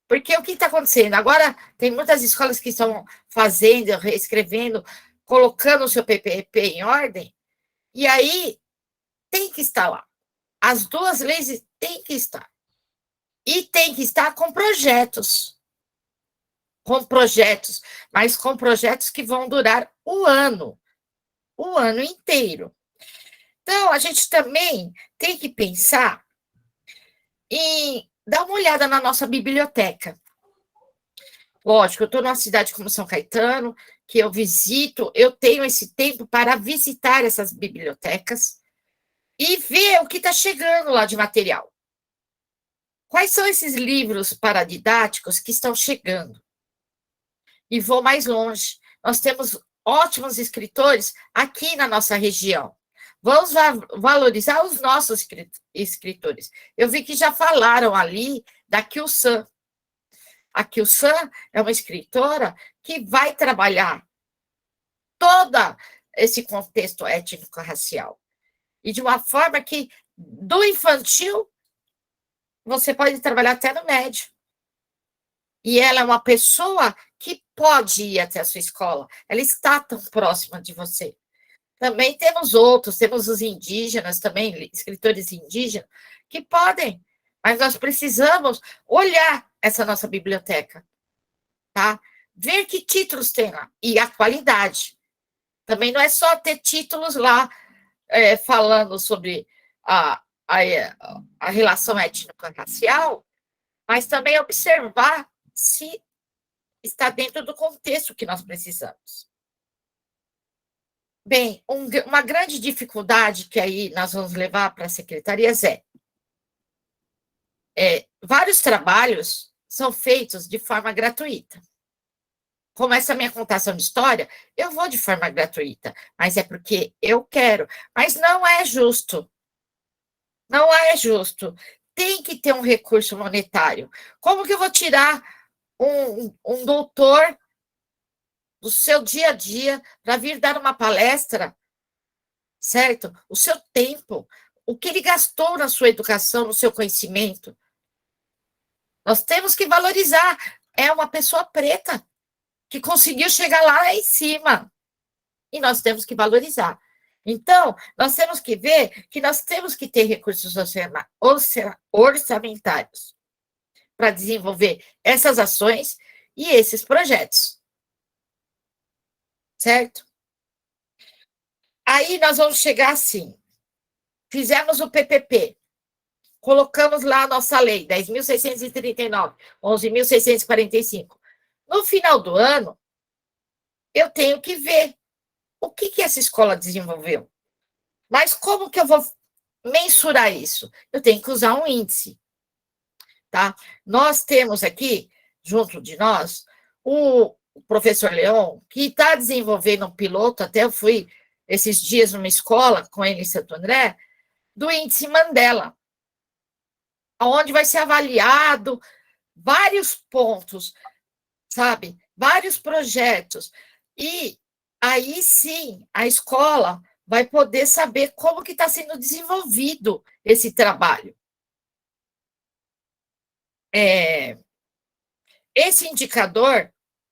Porque o que está acontecendo? Agora, tem muitas escolas que estão fazendo, reescrevendo, colocando o seu PPP em ordem, e aí tem que estar lá. As duas leis têm que estar. E tem que estar com projetos. Mas com projetos que vão durar o ano inteiro. Então, a gente também tem que pensar em dar uma olhada na nossa biblioteca. Lógico, eu estou numa cidade como São Caetano, que eu visito, eu tenho esse tempo para visitar essas bibliotecas e ver o que está chegando lá de material. Quais são esses livros paradidáticos que estão chegando? E vou mais longe. Nós temos ótimos escritores aqui na nossa região. Vamos valorizar os nossos escritores. Eu vi que já falaram ali da Kyu-san. A Kyu-san é uma escritora que vai trabalhar todo esse contexto étnico-racial. E de uma forma que, do infantil, você pode trabalhar até no médio. E ela é uma pessoa que pode ir até a sua escola. Ela está tão próxima de você. Também temos outros, temos os indígenas também, escritores indígenas, que podem, mas nós precisamos olhar essa nossa biblioteca, tá? Ver que títulos tem lá, e a qualidade. Também não é só ter títulos lá falando sobre a relação étnico-racial, mas também observar se está dentro do contexto que nós precisamos. Bem, uma grande dificuldade que aí nós vamos levar para as secretarias vários trabalhos são feitos de forma gratuita. Como essa minha contação de história, eu vou de forma gratuita, mas é porque eu quero. Mas não é justo. Não é justo. Tem que ter um recurso monetário. Como que eu vou tirar um doutor do seu dia a dia para vir dar uma palestra, certo? O seu tempo, o que ele gastou na sua educação, no seu conhecimento. Nós temos que valorizar. É uma pessoa preta que conseguiu chegar lá em cima. E nós temos que valorizar. Então, nós temos que ver que nós temos que ter recursos orçamentários para desenvolver essas ações e esses projetos. Certo? Aí nós vamos chegar assim. Fizemos o PPP. Colocamos lá a nossa lei, 10.639, 11.645. No final do ano, eu tenho que ver o que essa escola desenvolveu. Mas como que eu vou mensurar isso? Eu tenho que usar um índice. Tá? Nós temos aqui, junto de nós, o professor Leon, que está desenvolvendo um piloto, até eu fui esses dias numa escola com ele em Santo André, do índice Mandela, onde vai ser avaliado vários pontos, sabe? Vários projetos. E aí sim, a escola vai poder saber como que está sendo desenvolvido esse trabalho. Esse indicador,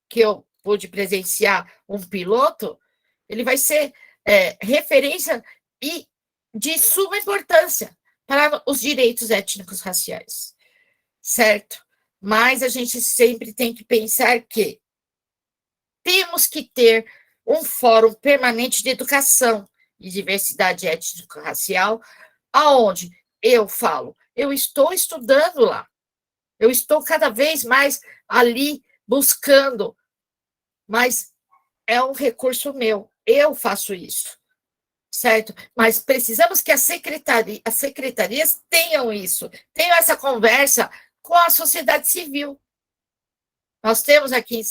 que eu pude presenciar um piloto, ele vai ser referência e de suma importância para os direitos étnicos raciais, certo? Mas a gente sempre tem que pensar que temos que ter um fórum permanente de educação e diversidade étnico-racial, aonde eu falo, eu estou estudando lá, eu estou cada vez mais ali buscando, mas é um recurso meu, eu faço isso, certo? Mas precisamos que as secretarias tenham isso, tenham essa conversa com a sociedade civil. Nós temos aqui,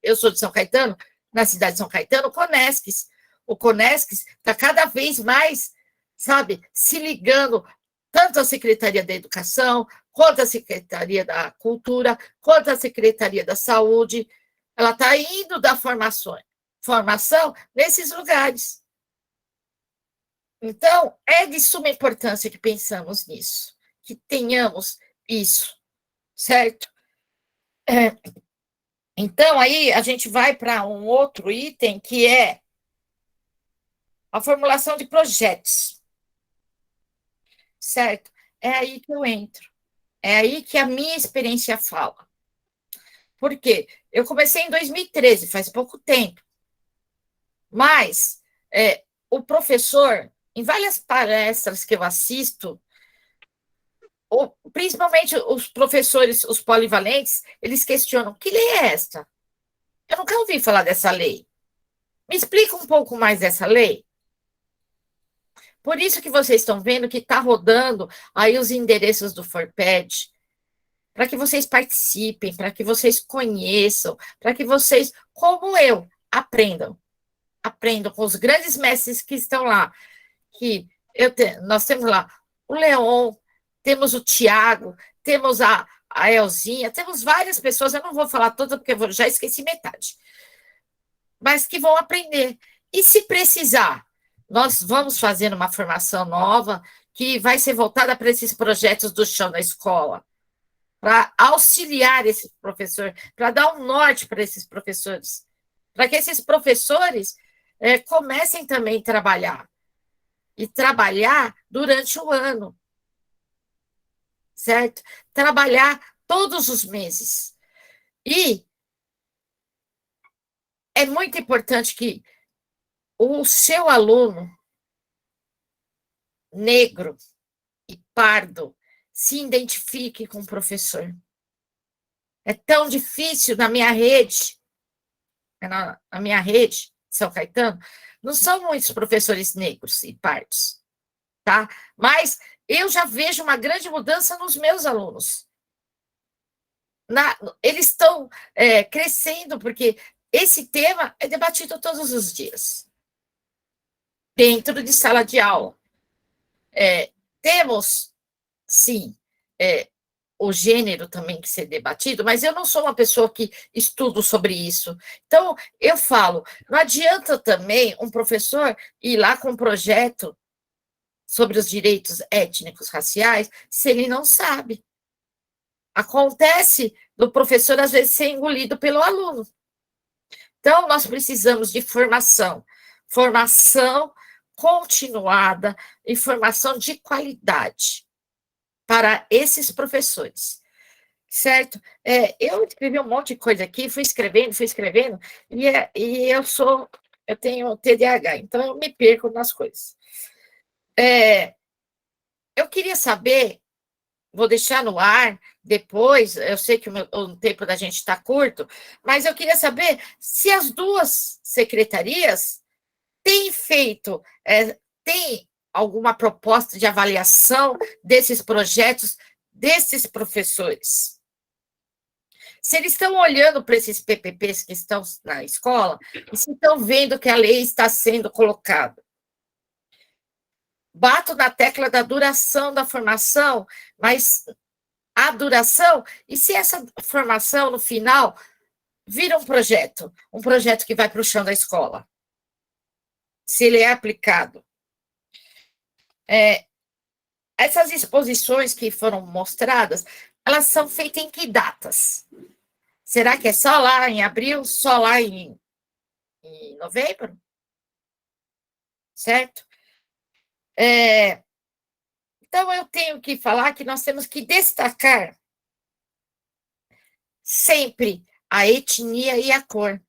eu sou de São Caetano, na cidade de São Caetano, o Conésquis. O Conésquis está cada vez mais, sabe, se ligando tanto à Secretaria da Educação, quanto à Secretaria da Cultura, quanto à Secretaria da Saúde. Ela está indo dar formação nesses lugares. Então, é de suma importância que pensamos nisso, que tenhamos isso, certo? Então, aí a gente vai para um outro item, que é a formulação de projetos, certo? É aí que eu entro, é aí que a minha experiência fala. Por quê? Eu comecei em 2013, faz pouco tempo, mas o professor, em várias palestras que eu assisto, principalmente os professores, os polivalentes, eles questionam, que lei é esta? Eu nunca ouvi falar dessa lei. Me explica um pouco mais dessa lei. Por isso que vocês estão vendo que está rodando aí os endereços do Forped, para que vocês participem, para que vocês conheçam, para que vocês, como eu, aprendam. Aprendam com os grandes mestres que estão lá. Nós temos lá o Leon, temos o Tiago, temos a Elzinha, temos várias pessoas, eu não vou falar todas, porque eu já esqueci metade, mas que vão aprender. E se precisar, nós vamos fazer uma formação nova, que vai ser voltada para esses projetos do chão da escola, para auxiliar esse professor, para dar um norte para esses professores, para que esses professores comecem também a trabalhar, e trabalhar durante o ano, certo? Trabalhar todos os meses. E é muito importante que o seu aluno negro e pardo se identifique com o professor. É tão difícil na minha rede, na minha rede, São Caetano, não são muitos professores negros e pardos, tá? Mas eu já vejo uma grande mudança nos meus alunos. Eles estão crescendo, porque esse tema é debatido todos os dias, dentro de sala de aula. Temos, sim, o gênero também que ser debatido, mas eu não sou uma pessoa que estudo sobre isso. Então, eu falo, não adianta também um professor ir lá com um projeto sobre os direitos étnicos, raciais, se ele não sabe. Acontece do professor, às vezes, ser engolido pelo aluno. Então, nós precisamos de formação continuada e formação de qualidade para esses professores, certo? Eu escrevi um monte de coisa aqui, fui escrevendo, e eu tenho TDAH, então eu me perco nas coisas. Eu queria saber, vou deixar no ar depois, eu sei que o tempo da gente está curto, mas eu queria saber se as duas secretarias têm feito, têm alguma proposta de avaliação desses projetos, desses professores. Se eles estão olhando para esses PPPs que estão na escola, e se estão vendo que a lei está sendo colocada. Bato na tecla da duração da formação, mas a duração, e se essa formação, no final, vira um projeto que vai para o chão da escola, se ele é aplicado. Essas exposições que foram mostradas, elas são feitas em que datas? Será que é só lá em abril, só lá em novembro? Certo? Então, eu tenho que falar que nós temos que destacar sempre a etnia e a cor.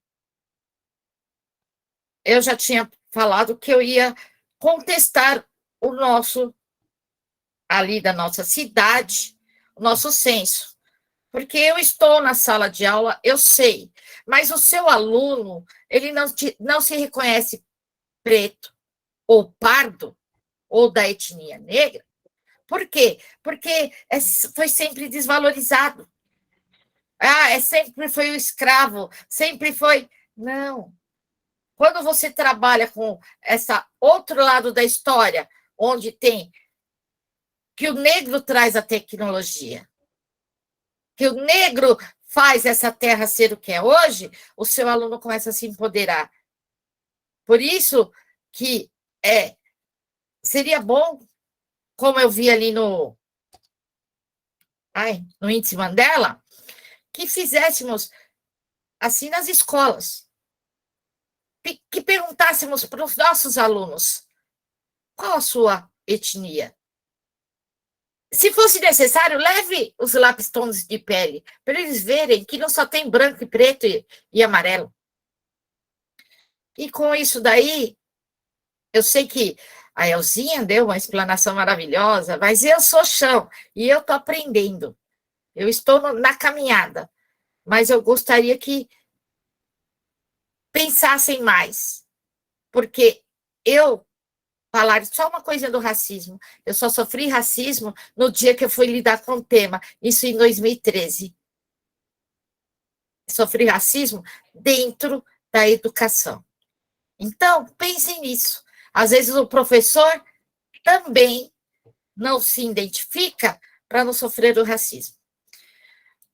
eu já tinha falado que eu ia contestar o nosso, ali da nossa cidade, o nosso censo. Porque eu estou na sala de aula, eu sei, mas o seu aluno, ele não se reconhece preto ou pardo, ou da etnia negra. Por quê? Porque foi sempre desvalorizado. Sempre foi o escravo, sempre foi... Não. Quando você trabalha com esse outro lado da história, onde tem que o negro traz a tecnologia, que o negro faz essa terra ser o que é hoje, o seu aluno começa a se empoderar. Por isso que seria bom, como eu vi ali no índice Mandela, que fizéssemos assim nas escolas, que perguntássemos para os nossos alunos qual a sua etnia. Se fosse necessário, leve os lápis-tons de pele, para eles verem que não só tem branco e preto e amarelo. E com isso daí, eu sei que a Elzinha deu uma explanação maravilhosa, mas eu sou chão, e eu estou aprendendo. Eu estou na caminhada, mas eu gostaria que pensassem mais, porque falar só uma coisa do racismo, eu só sofri racismo no dia que eu fui lidar com o tema, isso em 2013. Sofri racismo dentro da educação. Então, pensem nisso. Às vezes o professor também não se identifica para não sofrer o racismo.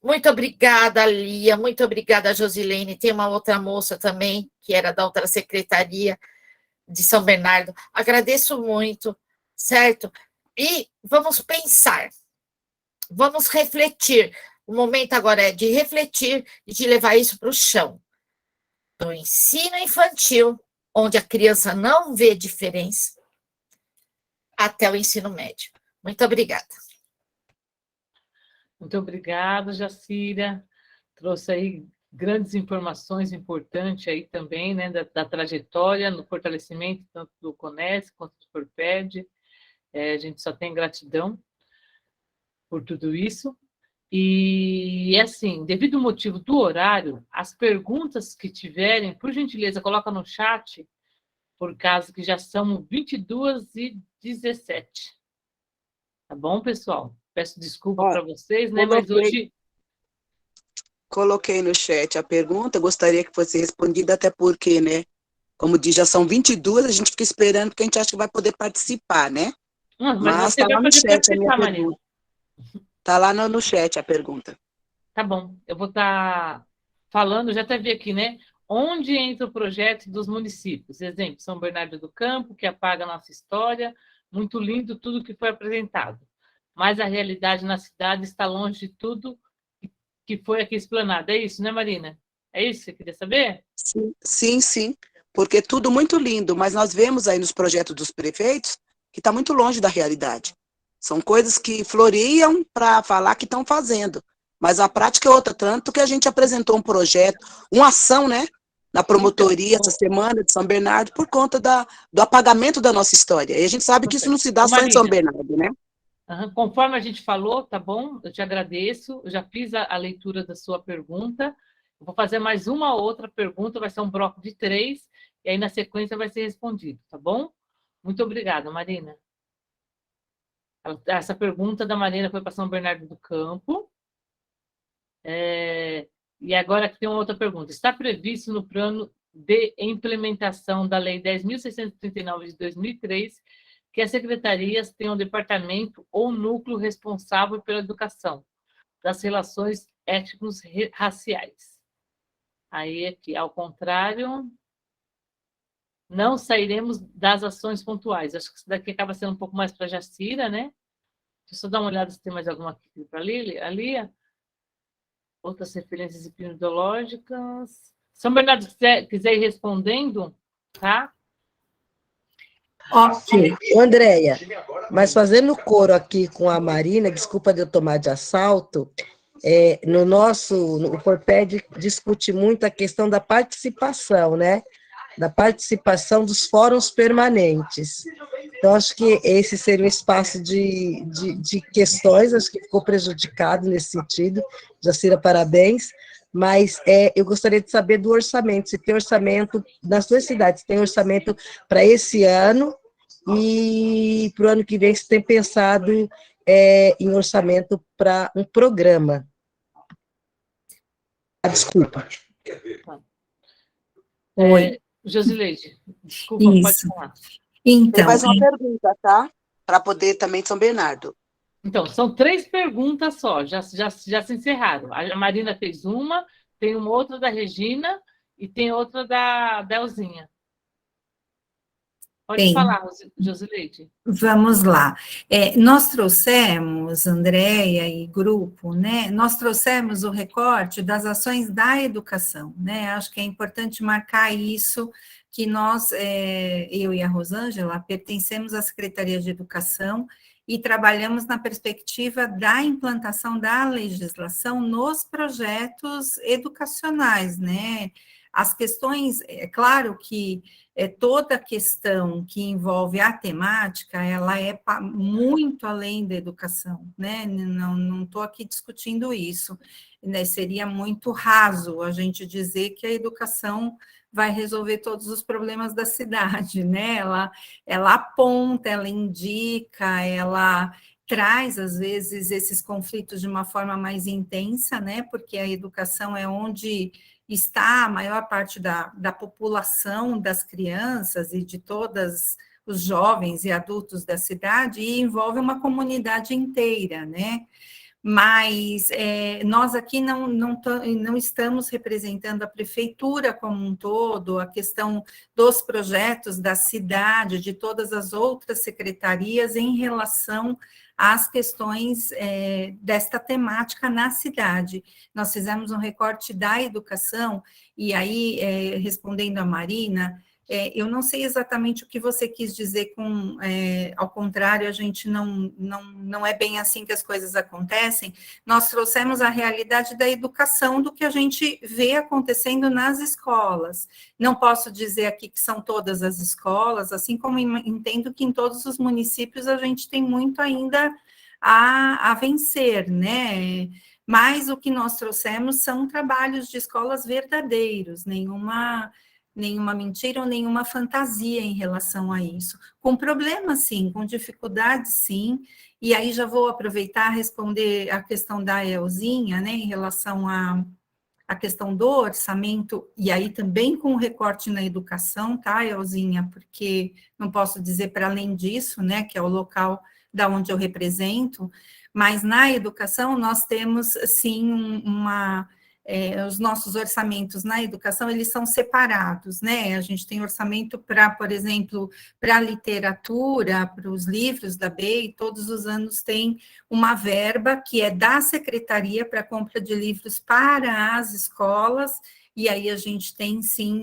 Muito obrigada, Lia, muito obrigada, Josilene. Tem uma outra moça também, que era da outra secretaria de São Bernardo. Agradeço muito, certo? E vamos pensar, vamos refletir. O momento agora é de refletir e de levar isso para o chão. Do ensino infantil, onde a criança não vê diferença, até o ensino médio. Muito obrigada. Muito obrigada, Jacira. Trouxe aí grandes informações importantes aí também, né, da trajetória, no fortalecimento tanto do CONES quanto do Forped. A gente só tem gratidão por tudo isso. E, assim, devido ao motivo do horário, as perguntas que tiverem, por gentileza, coloca no chat, por caso que já são 22h17. Tá bom, pessoal? Peço desculpa para vocês, né? Mas hoje... Coloquei no chat a pergunta, gostaria que fosse respondida, até porque, né? Como diz, já são 22, a gente fica esperando, porque a gente acha que vai poder participar, né? Mas você vai poder participar, Marina. Está lá no chat a pergunta. Tá bom, eu vou estar falando, já até vi aqui, né? Onde entra o projeto dos municípios? Exemplo, São Bernardo do Campo, que apaga a nossa história, muito lindo tudo que foi apresentado. Mas a realidade na cidade está longe de tudo que foi aqui explanado. É isso, né, Marina? É isso que você queria saber? Sim. Porque tudo muito lindo, mas nós vemos aí nos projetos dos prefeitos que está muito longe da realidade. São coisas que floriam para falar que estão fazendo, mas a prática é outra, tanto que a gente apresentou um projeto, uma ação, né, na promotoria essa semana de São Bernardo, por conta do apagamento da nossa história. E a gente sabe que isso não se dá só em São Bernardo, né? Conforme a gente falou, tá bom? Eu te agradeço, eu já fiz a leitura da sua pergunta, eu vou fazer mais uma outra pergunta, vai ser um bloco de 3, e aí na sequência vai ser respondido, tá bom? Muito obrigada, Marina. Essa pergunta da Marina foi para São Bernardo do Campo. E agora tem uma outra pergunta. Está previsto no plano de implementação da Lei 10.639 de 2003 que as secretarias tenham um departamento ou núcleo responsável pela educação das relações étnicos-raciais. Aí, aqui, ao contrário, não sairemos das ações pontuais. Acho que isso daqui acaba sendo um pouco mais para a Jacira, né? Deixa eu só dar uma olhada se tem mais alguma aqui para a Lia. Outras referências epidemiológicas. São Bernardo, quiser ir respondendo, tá? Ok. Andréia, mas fazendo coro aqui com a Marina, desculpa de eu tomar de assalto, o Forped discute muito a questão da participação, né? da participação dos fóruns permanentes. Então, acho que esse seria um espaço de questões, acho que ficou prejudicado nesse sentido. Jacira, parabéns. Mas eu gostaria de saber do orçamento, se tem orçamento, nas suas cidades, tem orçamento para esse ano, e para o ano que vem, se tem pensado em orçamento para um programa. Desculpa. Oi. Josileide, desculpa, pode falar. Então, tem mais uma pergunta, tá? Para poder também São Bernardo. Então, são 3 perguntas só, já se encerraram. A Marina fez uma, tem uma outra da Regina e tem outra da Elzinha. Pode falar, Josileide. Vamos lá. Nós trouxemos, Andréia e grupo, né? Nós trouxemos o recorte das ações da educação, né? Acho que é importante marcar isso, que nós, eu e a Rosângela, pertencemos à Secretaria de Educação e trabalhamos na perspectiva da implantação da legislação nos projetos educacionais, né? As questões, é claro que toda questão que envolve a temática, ela é muito além da educação, né? Não estou aqui discutindo isso, né? Seria muito raso a gente dizer que a educação vai resolver todos os problemas da cidade, né? Ela aponta, ela indica, ela traz, às vezes, esses conflitos de uma forma mais intensa, né? Porque a educação é onde está a maior parte da população, das crianças e de todos os jovens e adultos da cidade, e envolve uma comunidade inteira, né? Mas nós aqui não estamos representando a prefeitura como um todo, a questão dos projetos da cidade, de todas as outras secretarias em relação às questões desta temática na cidade. Nós fizemos um recorte da educação, e aí, respondendo a Marina, eu não sei exatamente o que você quis dizer com, ao contrário, a gente não é bem assim que as coisas acontecem. Nós trouxemos a realidade da educação, do que a gente vê acontecendo nas escolas. Não posso dizer aqui que são todas as escolas, assim como entendo que em todos os municípios a gente tem muito ainda a vencer, né? Mas o que nós trouxemos são trabalhos de escolas verdadeiros, nenhuma mentira ou nenhuma fantasia em relação a isso. Com problemas, sim, com dificuldades, sim, e aí já vou aproveitar e responder a questão da Elzinha, né, em relação à questão do orçamento, e aí também com o recorte na educação, tá, Elzinha, porque não posso dizer para além disso, né, que é o local da onde eu represento, mas na educação nós temos, sim, os nossos orçamentos na educação, eles são separados, né? A gente tem orçamento para, por exemplo, para a literatura, para os livros da BEI, todos os anos tem uma verba que é da secretaria para compra de livros para as escolas, e aí a gente tem, sim,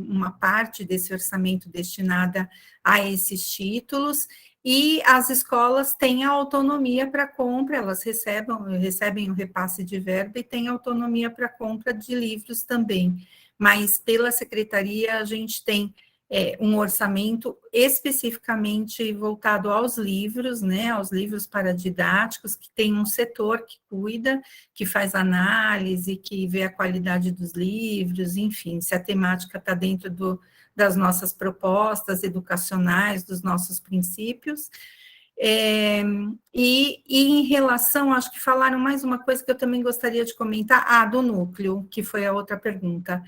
uma parte desse orçamento destinada a esses títulos, e as escolas têm a autonomia para compra, elas recebem o repasse de verba e têm autonomia para compra de livros também. Mas pela secretaria a gente tem um orçamento especificamente voltado aos livros, né, aos livros paradidáticos, que tem um setor que cuida, que faz análise, que vê a qualidade dos livros, enfim, se a temática está dentro das nossas propostas educacionais, dos nossos princípios. E em relação, acho que falaram mais uma coisa que eu também gostaria de comentar, do núcleo, que foi a outra pergunta.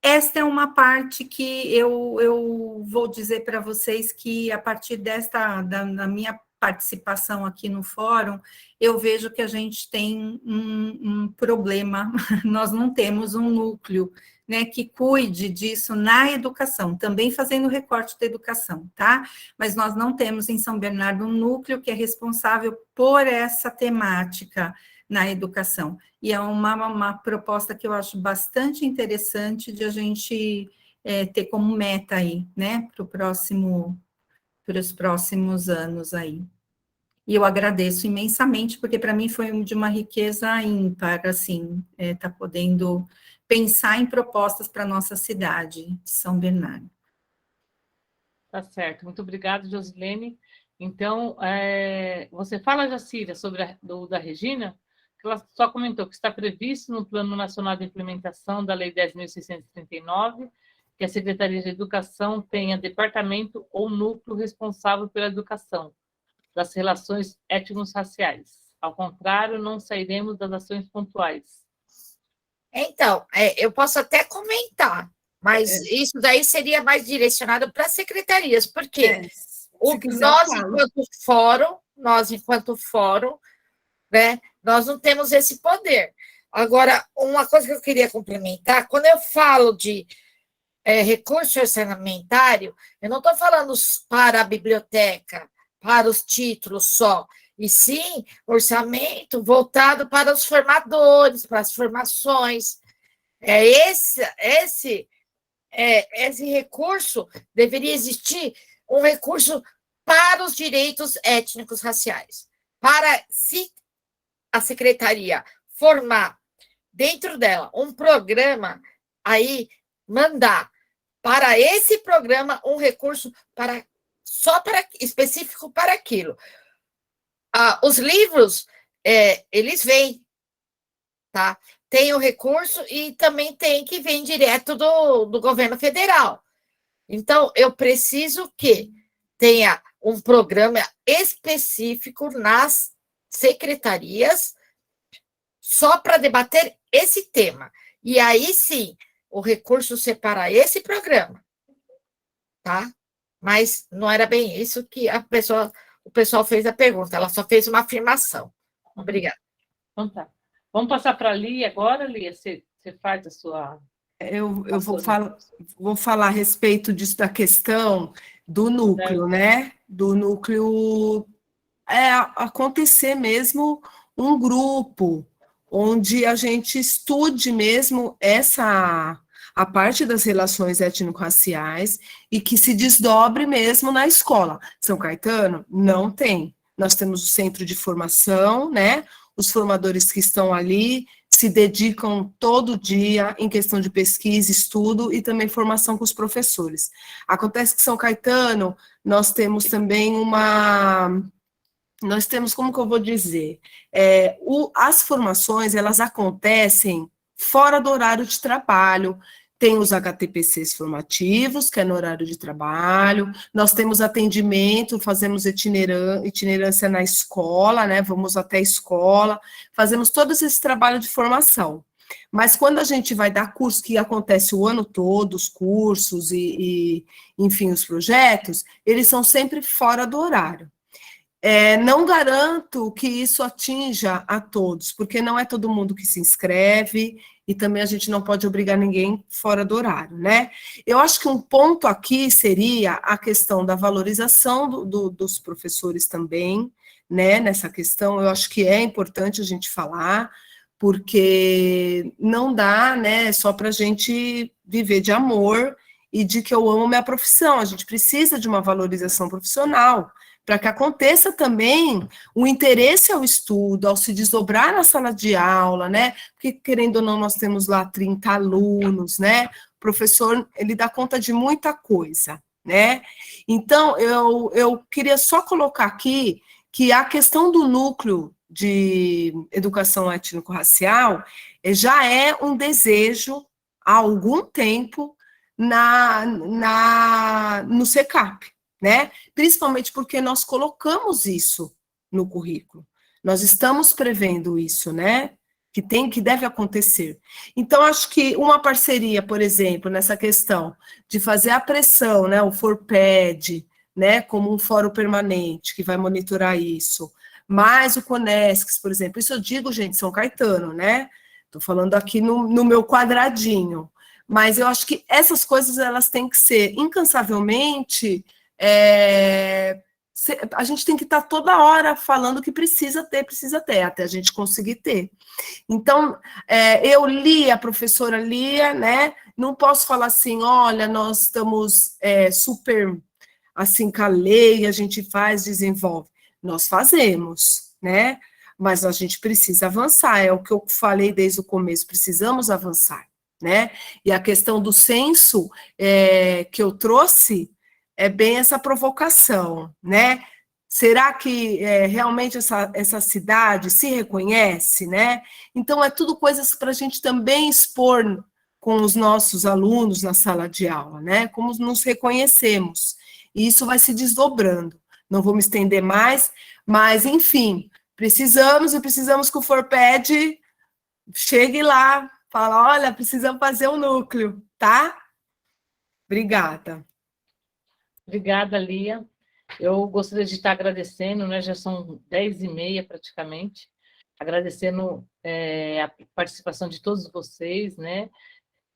Esta é uma parte que eu vou dizer para vocês que, a partir da minha participação aqui no fórum, eu vejo que a gente tem um problema, nós não temos um núcleo, né, que cuide disso na educação, também fazendo recorte da educação, tá? Mas nós não temos em São Bernardo um núcleo que é responsável por essa temática na educação. E é uma proposta que eu acho bastante interessante de a gente ter como meta aí, né, para os próximos anos aí. E eu agradeço imensamente, porque para mim foi de uma riqueza ímpar, assim, tá podendo pensar em propostas para a nossa cidade de São Bernardo. Tá certo. Muito obrigada, Josilene. Então, você fala, Jacira, sobre da Regina, que ela só comentou que está previsto no Plano Nacional de Implementação da Lei 10.639, que a Secretaria de Educação tenha departamento ou núcleo responsável pela educação das relações étnico-raciais. Ao contrário, não sairemos das ações pontuais. Então, eu posso até comentar, mas isso daí seria mais direcionado para as secretarias, porque nós, enquanto fórum, né, nós não temos esse poder. Agora, uma coisa que eu queria complementar, quando eu falo de recurso orçamentário, eu não estou falando para a biblioteca, para os títulos só, e sim orçamento voltado para os formadores, para as formações. Esse recurso deveria existir, um recurso para os direitos étnicos raciais, para se a secretaria formar dentro dela um programa, aí mandar para esse programa um recurso específico para aquilo. Os livros, eles vêm, tá? Tem o recurso e também tem que vir direto do governo federal. Então, eu preciso que tenha um programa específico nas secretarias só para debater esse tema. E aí, sim, o recurso ser para esse programa, tá? Mas não era bem isso que o pessoal fez a pergunta, ela só fez uma afirmação. Obrigada. Então tá. Vamos passar para a Lia agora, Lia, você faz a sua... Eu vou falar a respeito disso, da questão do núcleo, né? Do núcleo acontecer mesmo um grupo onde a gente estude mesmo a parte das relações étnico-raciais e que se desdobre mesmo na escola. São Caetano não tem. Nós temos o centro de formação, né? Os formadores que estão ali se dedicam todo dia em questão de pesquisa, estudo e também formação com os professores. Acontece que São Caetano, nós temos também nós temos, como que eu vou dizer, as formações, elas acontecem fora do horário de trabalho. Tem os HTPCs formativos, que é no horário de trabalho, nós temos atendimento, fazemos itinerância na escola, né, vamos até a escola, fazemos todo esse trabalho de formação. Mas quando a gente vai dar curso, que acontece o ano todo, os cursos enfim, os projetos, eles são sempre fora do horário. Não garanto que isso atinja a todos, porque não é todo mundo que se inscreve, e também a gente não pode obrigar ninguém fora do horário, né? Eu acho que um ponto aqui seria a questão da valorização dos professores também, né? Nessa questão, eu acho que é importante a gente falar, porque não dá, né, só para a gente viver de amor e de que eu amo minha profissão, a gente precisa de uma valorização profissional, para que aconteça também o interesse ao estudo, ao se desdobrar na sala de aula, né? Porque, querendo ou não, nós temos lá 30 alunos, né? O professor, ele dá conta de muita coisa, né? Então, eu queria só colocar aqui que a questão do núcleo de educação étnico-racial já é um desejo há algum tempo no SECAP, né? Principalmente porque nós colocamos isso no currículo. Nós estamos prevendo isso, né? Que deve acontecer. Então, acho que uma parceria, por exemplo, nessa questão de fazer a pressão, né? O FORPED, né? Como um fórum permanente que vai monitorar isso, mais o CONESCS, por exemplo. Isso eu digo, gente, São Caetano, né? Estou falando aqui no meu quadradinho. Mas eu acho que essas coisas, elas têm que ser incansavelmente... a gente tem que estar toda hora falando que precisa ter, até a gente conseguir ter. Então, eu li, a professora Lia, né, não posso falar assim, olha, nós estamos super, assim, com a lei, a gente faz, desenvolve. Nós fazemos, né, mas a gente precisa avançar, é o que eu falei desde o começo, precisamos avançar, né? E a questão do censo que eu trouxe é bem essa provocação, né? Será que realmente essa cidade se reconhece, né? Então, é tudo coisas para a gente também expor com os nossos alunos na sala de aula, né? Como nos reconhecemos. E isso vai se desdobrando. Não vou me estender mais, mas, enfim, precisamos que o FORPED chegue lá, fala, olha, precisamos fazer um núcleo, tá? Obrigada. Obrigada, Lia. Eu gostaria de estar agradecendo, né? Já são 10h30 praticamente, agradecendo a participação de todos vocês, né?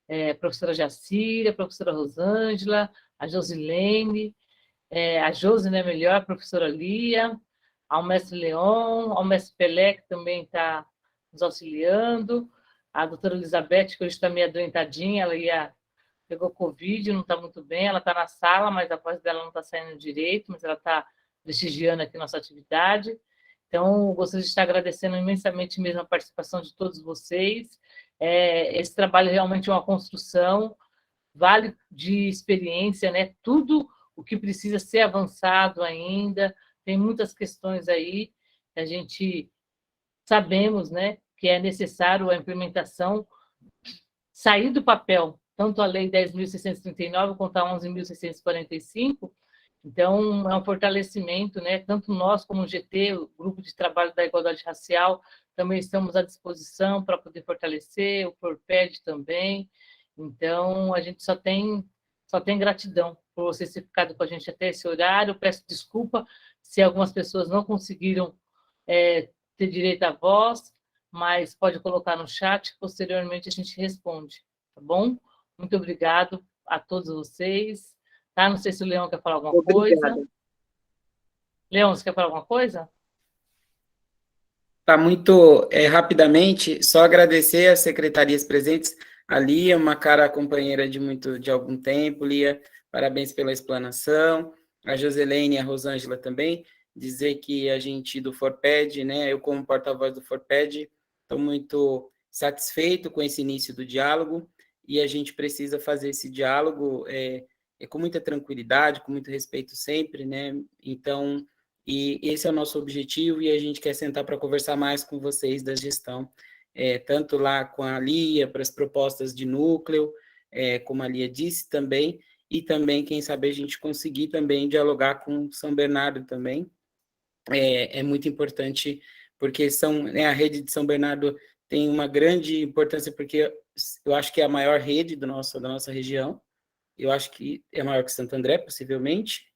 A professora Jacira, a professora Rosângela, a Josilene, a Josi, né, melhor, a professora Lia, ao mestre Leon, ao mestre Pelé, que também está nos auxiliando, a doutora Elizabeth, que hoje está meio adoentadinha, ela pegou Covid, não está muito bem, ela está na sala, mas a voz dela não está saindo direito, mas ela está prestigiando aqui nossa atividade. Então, gostaria de estar agradecendo imensamente mesmo a participação de todos vocês. Esse trabalho realmente é uma construção, vale de experiência, né? Tudo o que precisa ser avançado ainda, tem muitas questões aí que a gente sabemos, né, que é necessário a implementação, sair do papel, tanto a Lei 10.639 quanto a 11.645, então é um fortalecimento, né, tanto nós como o GT, o Grupo de Trabalho da Igualdade Racial, também estamos à disposição para poder fortalecer, o FORPED também, então a gente só tem gratidão por vocês terem ficado com a gente até esse horário. Peço desculpa se algumas pessoas não conseguiram ter direito à voz, mas pode colocar no chat, posteriormente a gente responde, tá bom? Muito obrigado a todos vocês. Tá? Não sei se o Leão quer falar alguma coisa. Leão, você quer falar alguma coisa? Tá, muito rapidamente, só agradecer às secretarias presentes. A Lia, uma cara companheira de algum tempo. Lia, parabéns pela explanação. A Joselene e a Rosângela também. Dizer que a gente do FORPED, né, eu como porta-voz do FORPED, estou muito satisfeito com esse início do diálogo, e a gente precisa fazer esse diálogo com muita tranquilidade, com muito respeito sempre, né? Então, e esse é o nosso objetivo, e a gente quer sentar para conversar mais com vocês da gestão, tanto lá com a Lia, para as propostas de núcleo, como a Lia disse também, e também, quem sabe, a gente conseguir também dialogar com São Bernardo também. É muito importante, porque a rede de São Bernardo tem uma grande importância, porque eu acho que é a maior rede da nossa região, eu acho que é maior que Santo André, possivelmente,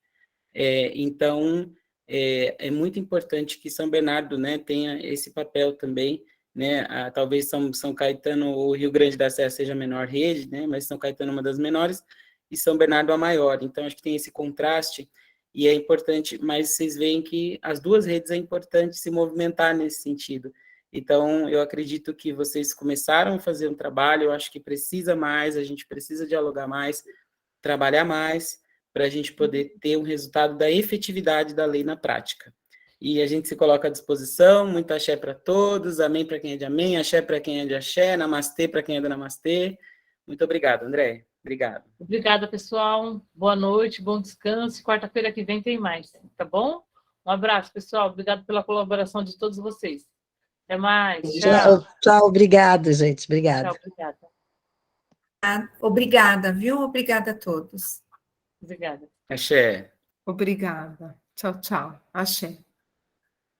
então é muito importante que São Bernardo, né, tenha esse papel também, né, talvez São Caetano ou Rio Grande da Serra seja a menor rede, né, mas São Caetano é uma das menores, e São Bernardo a maior, então acho que tem esse contraste, e é importante, mas vocês veem que as duas redes é importante se movimentar nesse sentido. Então, eu acredito que vocês começaram a fazer um trabalho, eu acho que precisa mais, a gente precisa dialogar mais, trabalhar mais, para a gente poder ter um resultado da efetividade da lei na prática. E a gente se coloca à disposição, muito axé para todos, amém para quem é de amém, axé para quem é de axé, namastê para quem é de namastê. Muito obrigado, André. Obrigado. Obrigada, pessoal. Boa noite, bom descanso. Quarta-feira que vem tem mais, tá bom? Um abraço, pessoal. Obrigado pela colaboração de todos vocês. Até mais. Tchau. Tchau, obrigado, gente. Obrigada. Tchau, obrigada. Obrigada, viu? Obrigada a todos. Obrigada. Axé. Obrigada. Tchau, tchau. Axé.